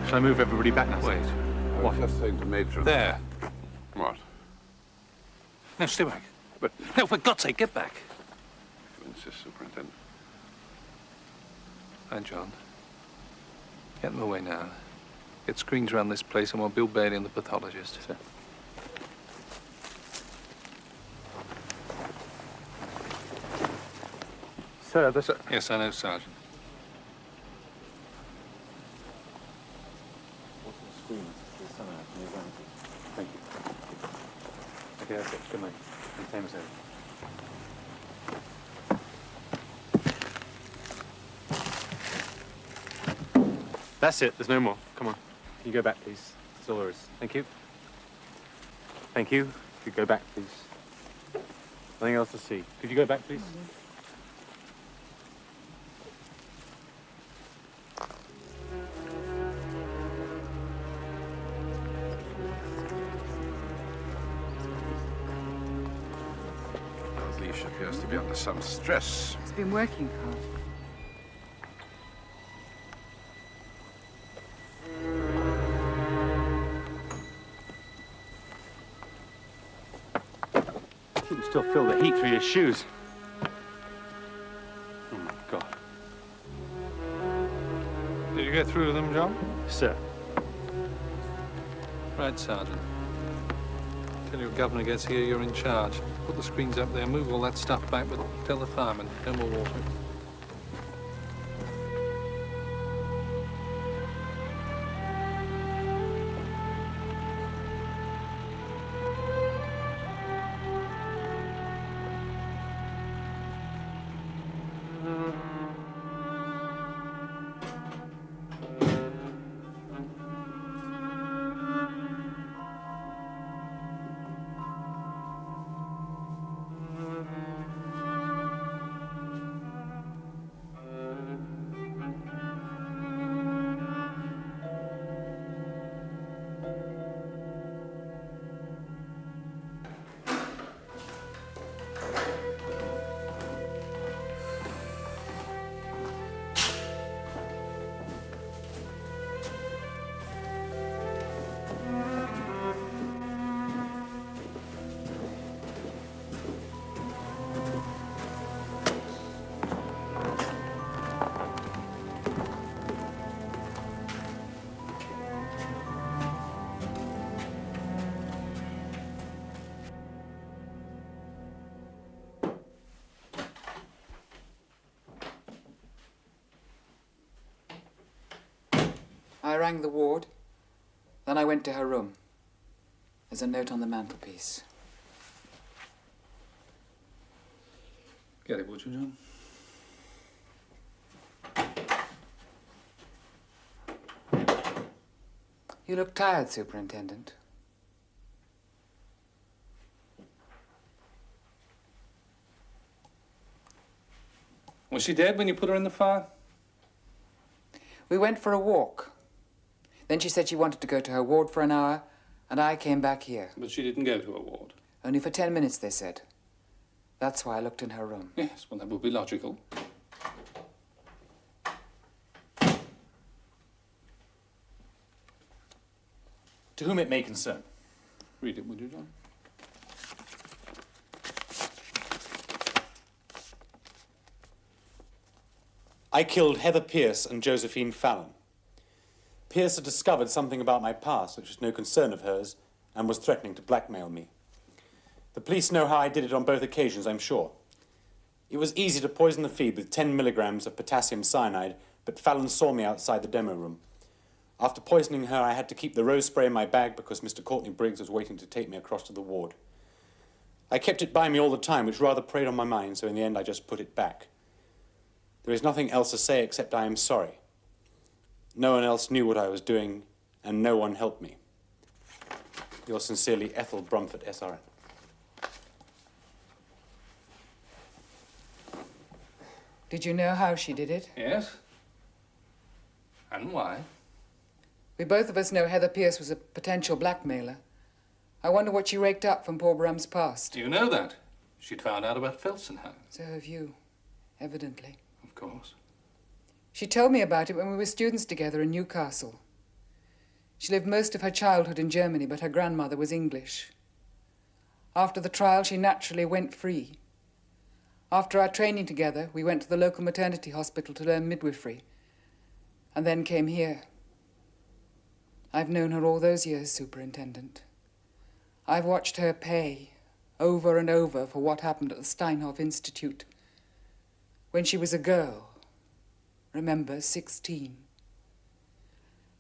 Speaker 8: Shall I move everybody back now?
Speaker 9: Wait.
Speaker 8: What?
Speaker 9: I was just saying to Matron.
Speaker 4: There.
Speaker 9: What?
Speaker 4: No, stay back. But no, for God's sake, get back.
Speaker 9: You insist, Superintendent.
Speaker 4: Hi, John. Get them away now. Get screens around this place and we'll Bill Bailey and the pathologist.
Speaker 8: Sir. Sir, there's a...
Speaker 4: Yes, I know, Sergeant.
Speaker 8: Thank you. Okay, that's it. Good night. And same as ever. That's it. There's no more. Come on. Can you go back, please? That's all there is. Thank you. Thank you. Could you go back, please? Nothing else to see. Could you go back, please?
Speaker 9: Leash appears to be under some stress.
Speaker 12: He's been working hard.
Speaker 8: You can still feel the heat through your shoes. Oh, my God.
Speaker 4: Did you get through to them, John?
Speaker 8: Sir.
Speaker 4: Right, Sergeant. Till your governor gets here, you're in charge. Put the screens up there, move all that stuff back, but tell the firemen, no more water.
Speaker 12: I rang the ward. Then I went to her room. There's a note on the mantelpiece.
Speaker 4: Get it, would you, John?
Speaker 12: You look tired, Superintendent.
Speaker 4: Was she dead when you put her in the fire?
Speaker 12: We went for a walk. Then she said she wanted to go to her ward for an hour, and I came back here.
Speaker 4: But she didn't go to her ward.
Speaker 12: Only for 10 minutes, they said. That's why I looked in her room.
Speaker 4: Yes, well, that would be logical.
Speaker 6: To whom it may concern.
Speaker 4: Read it, would you, John?
Speaker 6: I killed Heather Pierce and Josephine Fallon. Pierce had discovered something about my past, which was no concern of hers, and was threatening to blackmail me. The police know how I did it on both occasions, I'm sure. It was easy to poison the feed with 10 milligrams of potassium cyanide, but Fallon saw me outside the demo room. After poisoning her, I had to keep the rose spray in my bag because Mr. Courtney Briggs was waiting to take me across to the ward. I kept it by me all the time, which rather preyed on my mind, so in the end I just put it back. There is nothing else to say except I am sorry. No one else knew what I was doing, and no one helped me. Yours sincerely, Ethel Brumford, SRN.
Speaker 12: Did you know how she did it?
Speaker 4: Yes. And why?
Speaker 12: We both of us know Heather Pierce was a potential blackmailer. I wonder what she raked up from poor Brum's past.
Speaker 4: Do you know that? She'd found out about Felsenham.
Speaker 12: So have you, evidently.
Speaker 4: Of course.
Speaker 12: She told me about it when we were students together in Newcastle. She lived most of her childhood in Germany, but her grandmother was English. After the trial, she naturally went free. After our training together, we went to the local maternity hospital to learn midwifery, and then came here. I've known her all those years, Superintendent. I've watched her pay over and over for what happened at the Steinhoff Institute when she was a girl. Remember, 16.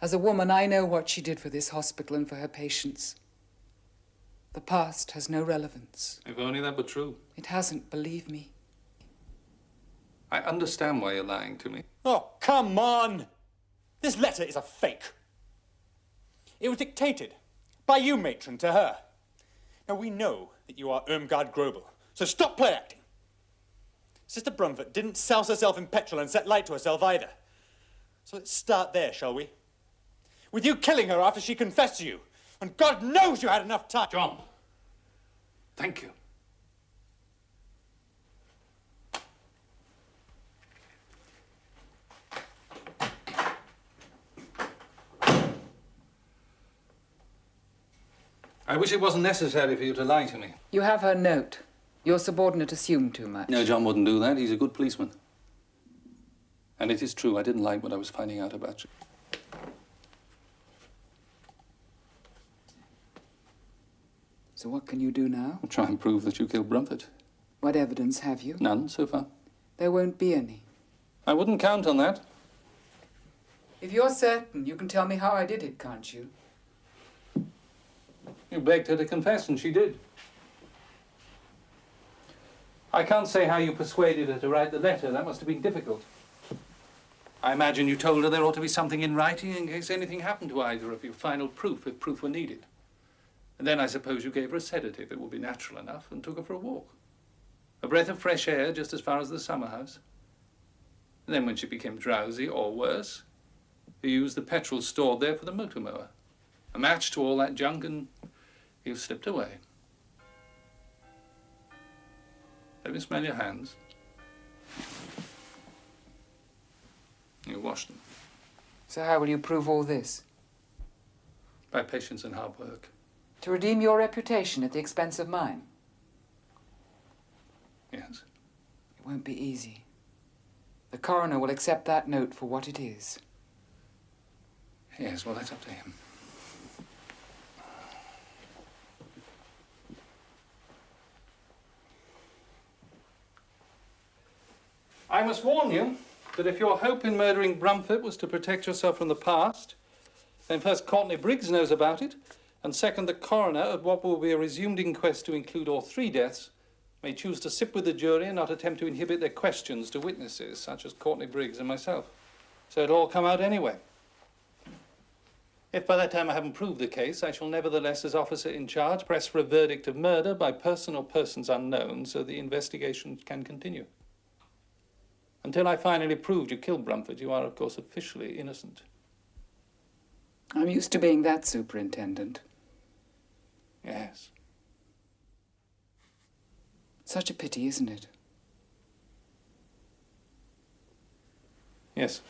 Speaker 12: As a woman, I know what she did for this hospital and for her patients. The past has no relevance.
Speaker 4: If only that were true.
Speaker 12: It hasn't, believe me.
Speaker 4: I understand why you're lying to me.
Speaker 6: Oh, come on! This letter is a fake. It was dictated by you, matron, to her. Now, we know that you are Irmgard Grobel, so stop play acting. Sister Brumford didn't souse herself in petrol and set light to herself either. So let's start there, shall we? With you killing her after she confessed to you. And God knows you had enough time.
Speaker 4: John, thank you. I wish it wasn't necessary for you to lie to me.
Speaker 12: You have her note. Your subordinate assumed too much.
Speaker 4: No, John wouldn't do that. He's a good policeman. And it is true, I didn't like what I was finding out about you.
Speaker 12: So what can you do now?
Speaker 4: I'll try and prove that you killed Brumford.
Speaker 12: What evidence have you?
Speaker 4: None, so far.
Speaker 12: There won't be any.
Speaker 4: I wouldn't count on that.
Speaker 12: If you're certain, you can tell me how I did it, can't you?
Speaker 4: You begged her to confess, and she did. I can't say how you persuaded her to write the letter. That must have been difficult. I imagine you told her there ought to be something in writing in case anything happened to either of you. Final proof, if proof were needed. And then I suppose you gave her a sedative. It would be natural enough, and took her for a walk. A breath of fresh air just as far as the summer house. And then when she became drowsy, or worse, you used the petrol stored there for the motor mower. A match to all that junk, and you slipped away. Let me smell your hands. You washed them.
Speaker 12: So how will you prove all this?
Speaker 4: By patience and hard work.
Speaker 12: To redeem your reputation at the expense of mine?
Speaker 4: Yes.
Speaker 12: It won't be easy. The coroner will accept that note for what it is.
Speaker 4: Yes, well, that's up to him. I must warn you that if your hope in murdering Brumford was to protect yourself from the past, then first Courtney Briggs knows about it, and second the coroner, at what will be a resumed inquest to include all 3 deaths, may choose to sit with the jury and not attempt to inhibit their questions to witnesses, such as Courtney Briggs and myself. So it'll all come out anyway. If by that time I haven't proved the case, I shall nevertheless, as officer in charge, press for a verdict of murder by person or persons unknown, so the investigation can continue. Until I finally proved you killed Brumford, you are, of course, officially innocent.
Speaker 12: I'm used to being that, Superintendent.
Speaker 4: Yes.
Speaker 12: Such a pity, isn't it?
Speaker 4: Yes.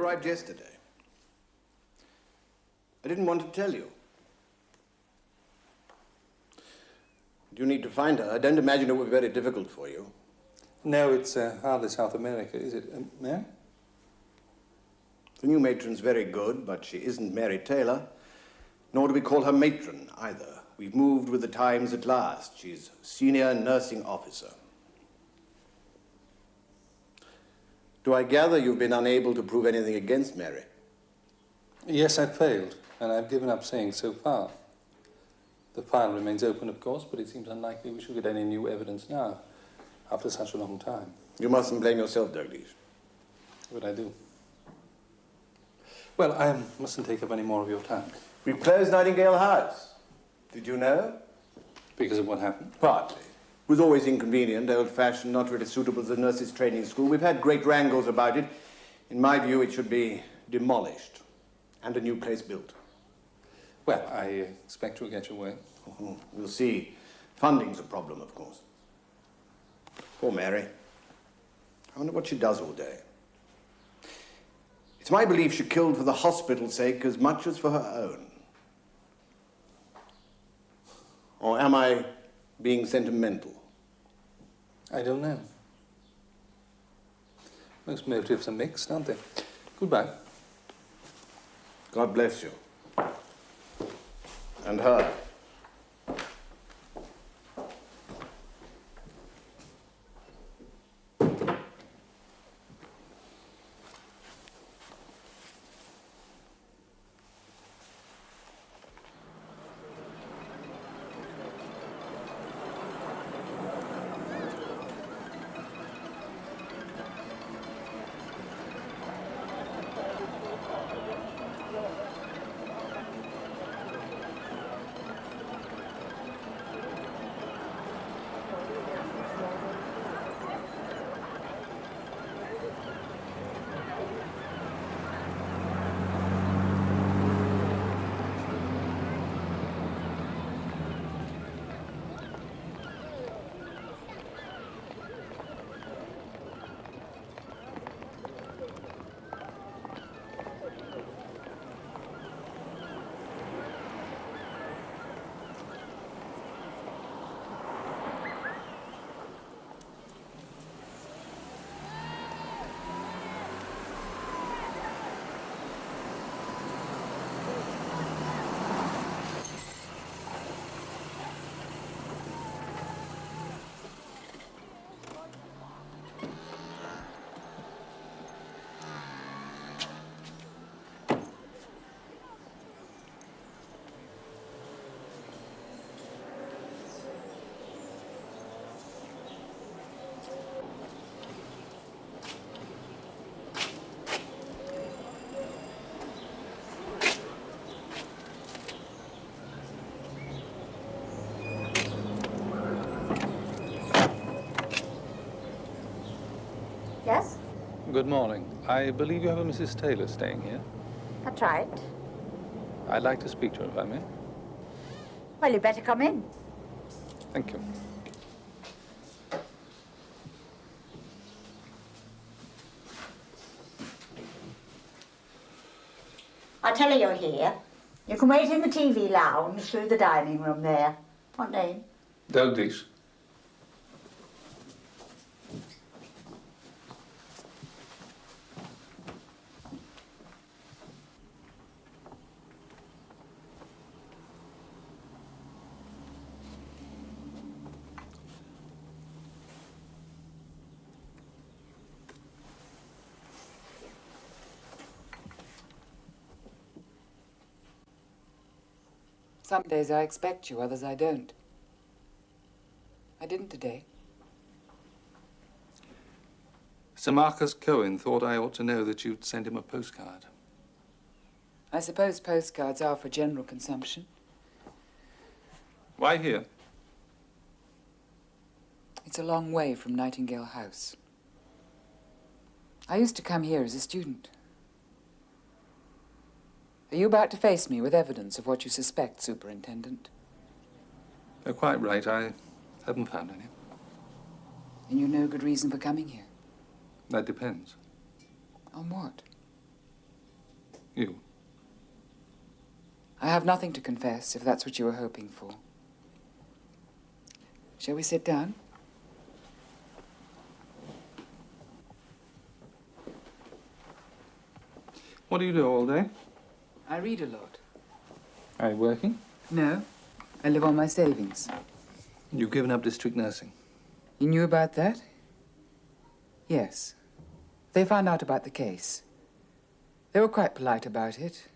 Speaker 7: arrived yesterday. I didn't want to tell you. Do you need to find her? I don't imagine it will be very difficult for you.
Speaker 4: No, it's hardly South America, is it, Mary?
Speaker 7: The new matron's very good, but she isn't Mary Taylor, nor do we call her matron either. We've moved with the times at last. She's senior nursing officer. Do I gather you've been unable to prove anything against Mary?
Speaker 4: Yes, I've failed, and I've given up saying so far. The file remains open, of course, but it seems unlikely we should get any new evidence now, after such a long time.
Speaker 7: You mustn't blame yourself, Douglas.
Speaker 4: What I do? Well, I mustn't take up any more of your time.
Speaker 7: We've closed Nightingale House. Did you know?
Speaker 4: Because of what happened?
Speaker 7: Partly. It was always inconvenient, old-fashioned, not really suitable as a nurses' training school. We've had great wrangles about it. In my view, it should be demolished and a new place built.
Speaker 4: Well, I expect you'll get your way.
Speaker 7: We'll see. Funding's a problem, of course. Poor Mary. I wonder what she does all day. It's my belief she killed for the hospital's sake as much as for her own. Or am I being sentimental?
Speaker 4: I don't know. Most motives are mixed, aren't they? Goodbye.
Speaker 7: God bless you. And her.
Speaker 15: Yes?
Speaker 4: Good morning. I believe you have a Mrs. Taylor staying here.
Speaker 15: That's right.
Speaker 4: I'd like to speak to her, if I may.
Speaker 15: Well, you better come in.
Speaker 4: Thank you.
Speaker 15: I'll tell her you're here. You can wait in the TV lounge through the dining room there. What name?
Speaker 4: Douglas.
Speaker 12: Some days I expect you, others I don't. I didn't today.
Speaker 4: Sir Marcus Cohen thought I ought to know that you'd sent him a postcard.
Speaker 12: I suppose postcards are for general consumption.
Speaker 4: Why here?
Speaker 12: It's a long way from Nightingale House. I used to come here as a student. Are you about to face me with evidence of what you suspect, Superintendent?
Speaker 4: You're quite right. I haven't found any.
Speaker 12: And you know good reason for coming here?
Speaker 4: That depends.
Speaker 12: On what?
Speaker 4: You?
Speaker 12: I have nothing to confess, if that's what you were hoping for. Shall we sit down?
Speaker 4: What do you do all day?
Speaker 12: I read a lot.
Speaker 4: Are you working?
Speaker 12: No, I live on my savings.
Speaker 4: You've given up district nursing.
Speaker 12: You knew about that? Yes. They found out about the case. They were quite polite about it.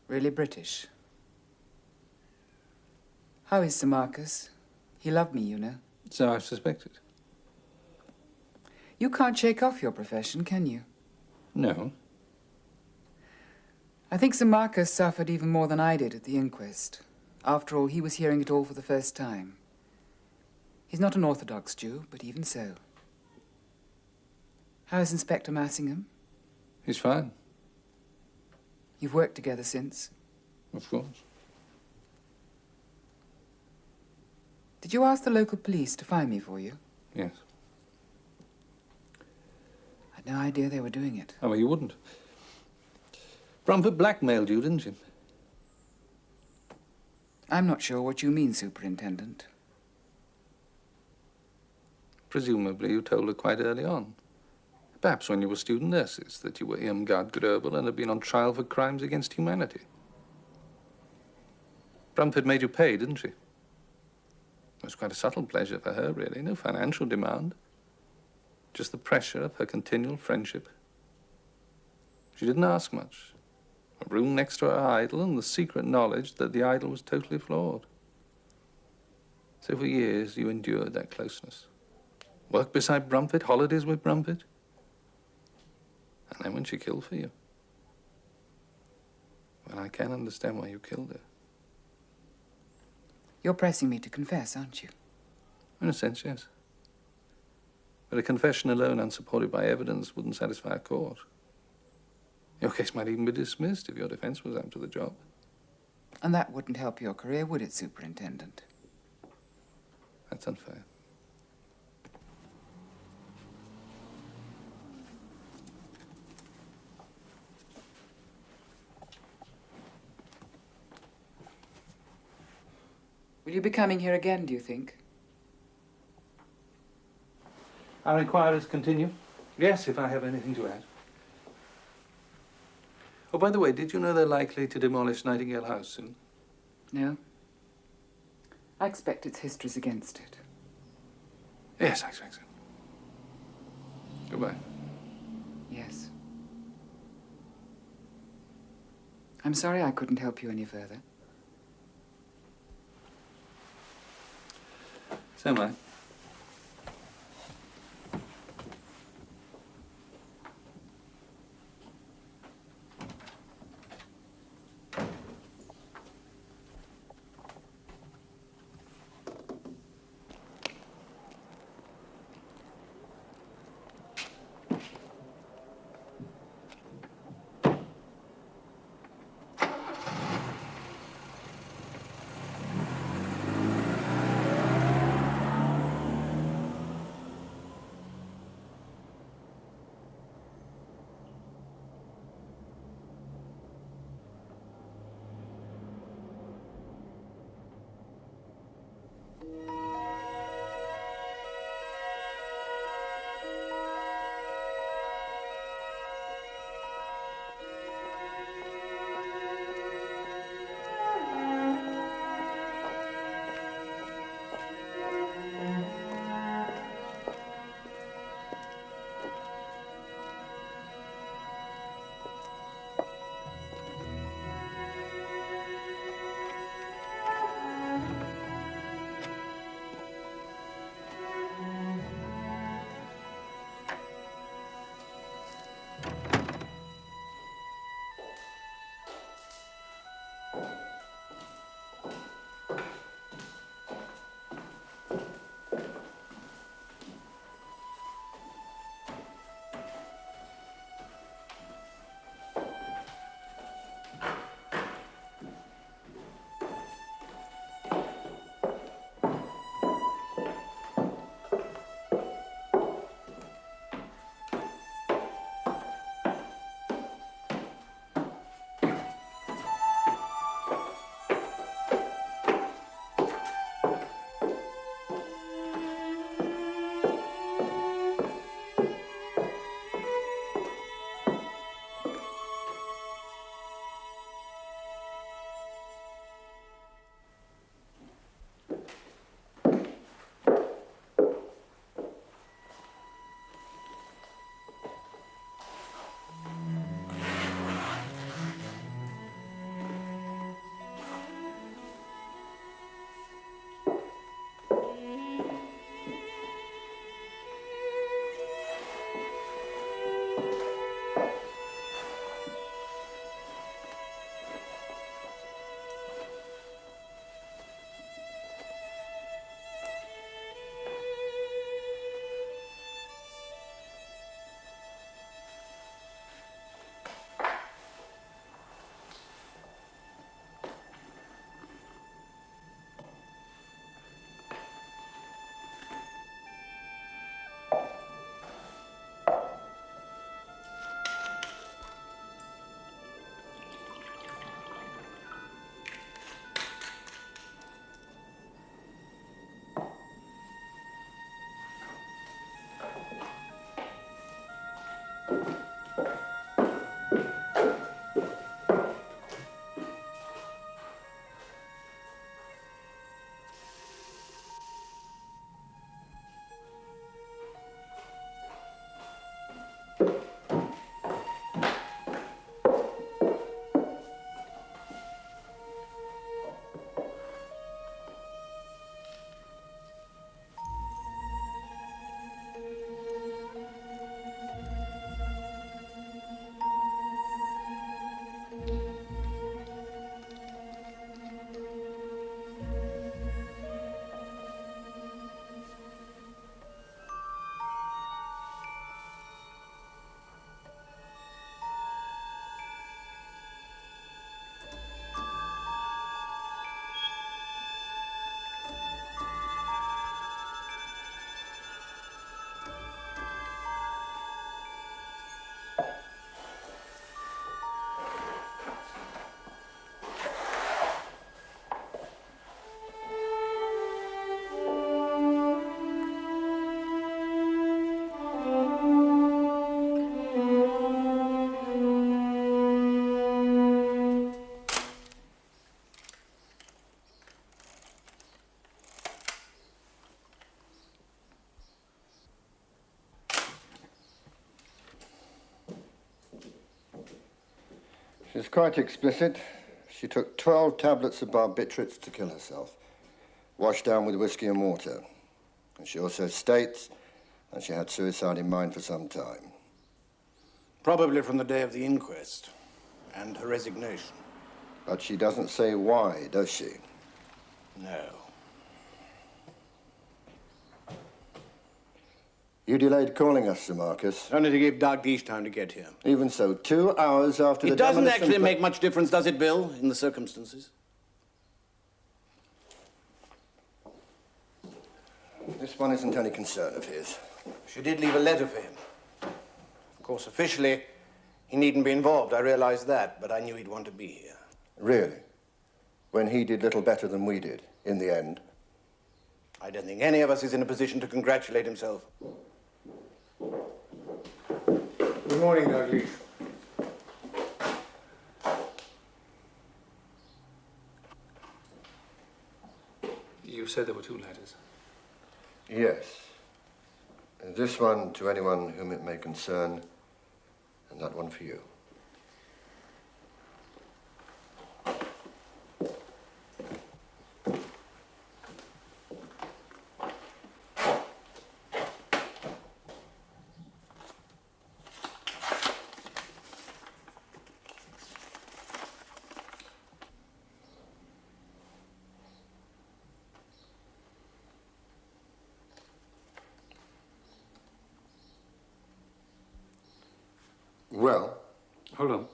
Speaker 12: Really British. How is Sir Marcus? He loved me, you know.
Speaker 4: So I've suspected.
Speaker 12: You can't shake off your profession, can you?
Speaker 4: No.
Speaker 12: I think Sir Marcus suffered even more than I did at the inquest. After all, he was hearing it all for the first time. He's not an Orthodox Jew, but even so. How is Inspector Massingham?
Speaker 4: He's fine.
Speaker 12: You've worked together since?
Speaker 4: Of course.
Speaker 12: Did you ask the local police to find me for you?
Speaker 4: Yes.
Speaker 12: I had no idea they were doing it.
Speaker 4: Oh, well, you wouldn't. Bromford blackmailed you, didn't she?
Speaker 12: I'm not sure what you mean, Superintendent.
Speaker 4: Presumably you told her quite early on. Perhaps when you were student nurses, that you were Irmgard Gröbel and had been on trial for crimes against humanity. Bromford made you pay, didn't she? It was quite a subtle pleasure for her, really. No financial demand. Just the pressure of her continual friendship. She didn't ask much. A room next to her idol and the secret knowledge that the idol was totally flawed. So for years you endured that closeness. Work beside Bromford, holidays with Bromford. And then when she killed for you, well, I can understand why you killed her.
Speaker 12: You're pressing me to confess, aren't you?
Speaker 4: In a sense, yes. But a confession alone, unsupported by evidence, wouldn't satisfy a court. Your case might even be dismissed if your defense was up to the job.
Speaker 12: And that wouldn't help your career, would it, Superintendent?
Speaker 4: That's unfair.
Speaker 12: Will you be coming here again, do you think?
Speaker 4: Our inquiries continue. Yes, if I have anything to add. Oh, by the way, did you know they're likely to demolish Nightingale House soon?
Speaker 12: No. I expect its history's against it.
Speaker 4: Yes, I expect so. Goodbye.
Speaker 12: Yes. I'm sorry I couldn't help you any further.
Speaker 4: So am I.
Speaker 16: She's quite explicit. She took 12 tablets of barbiturates to kill herself, washed down with whiskey and water. And she also states that she had suicide in mind for some time.
Speaker 7: Probably from the day of the inquest and her resignation.
Speaker 16: But she doesn't say why, does she?
Speaker 7: No.
Speaker 16: You delayed calling us, Sir Marcus.
Speaker 7: Only to give Dalglish time to get here.
Speaker 16: Even so, 2 hours after the
Speaker 7: It doesn't
Speaker 16: demolition
Speaker 7: actually make much difference, does it, Bill, in the circumstances?
Speaker 16: This one isn't any concern of his.
Speaker 7: She did leave a letter for him. Of course, officially, he needn't be involved. I realized that, but I knew he'd want to be here.
Speaker 16: Really? When he did little better than we did, in the end?
Speaker 7: I don't think any of us is in a position to congratulate himself.
Speaker 16: Good morning, Dalglish.
Speaker 4: You said there were 2 letters.
Speaker 16: Yes. This one to anyone whom it may concern, and that one for you. Well?
Speaker 4: Hold on.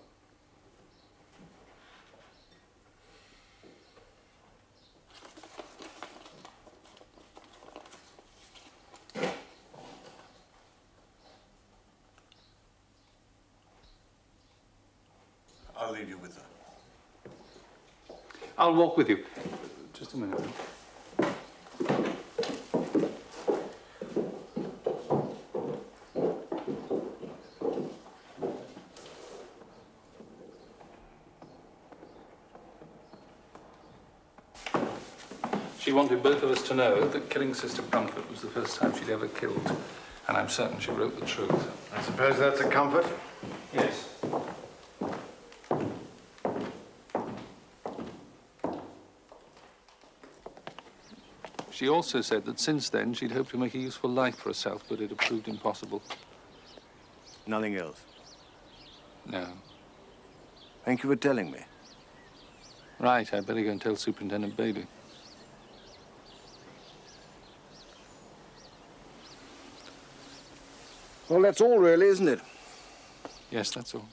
Speaker 7: I'll leave you with her.
Speaker 4: I'll walk with you. Just a minute. She wanted both of us to know that killing Sister Comfort was the first time she'd ever killed, and I'm certain she wrote the truth.
Speaker 16: I suppose that's a comfort?
Speaker 4: Yes. She also said that since then she'd hoped to make a useful life for herself, but it had proved impossible.
Speaker 7: Nothing else?
Speaker 4: No.
Speaker 7: Thank you for telling me.
Speaker 4: Right, I'd better go and tell Superintendent Bailey.
Speaker 7: Well, that's all really, isn't it?
Speaker 4: Yes, that's all.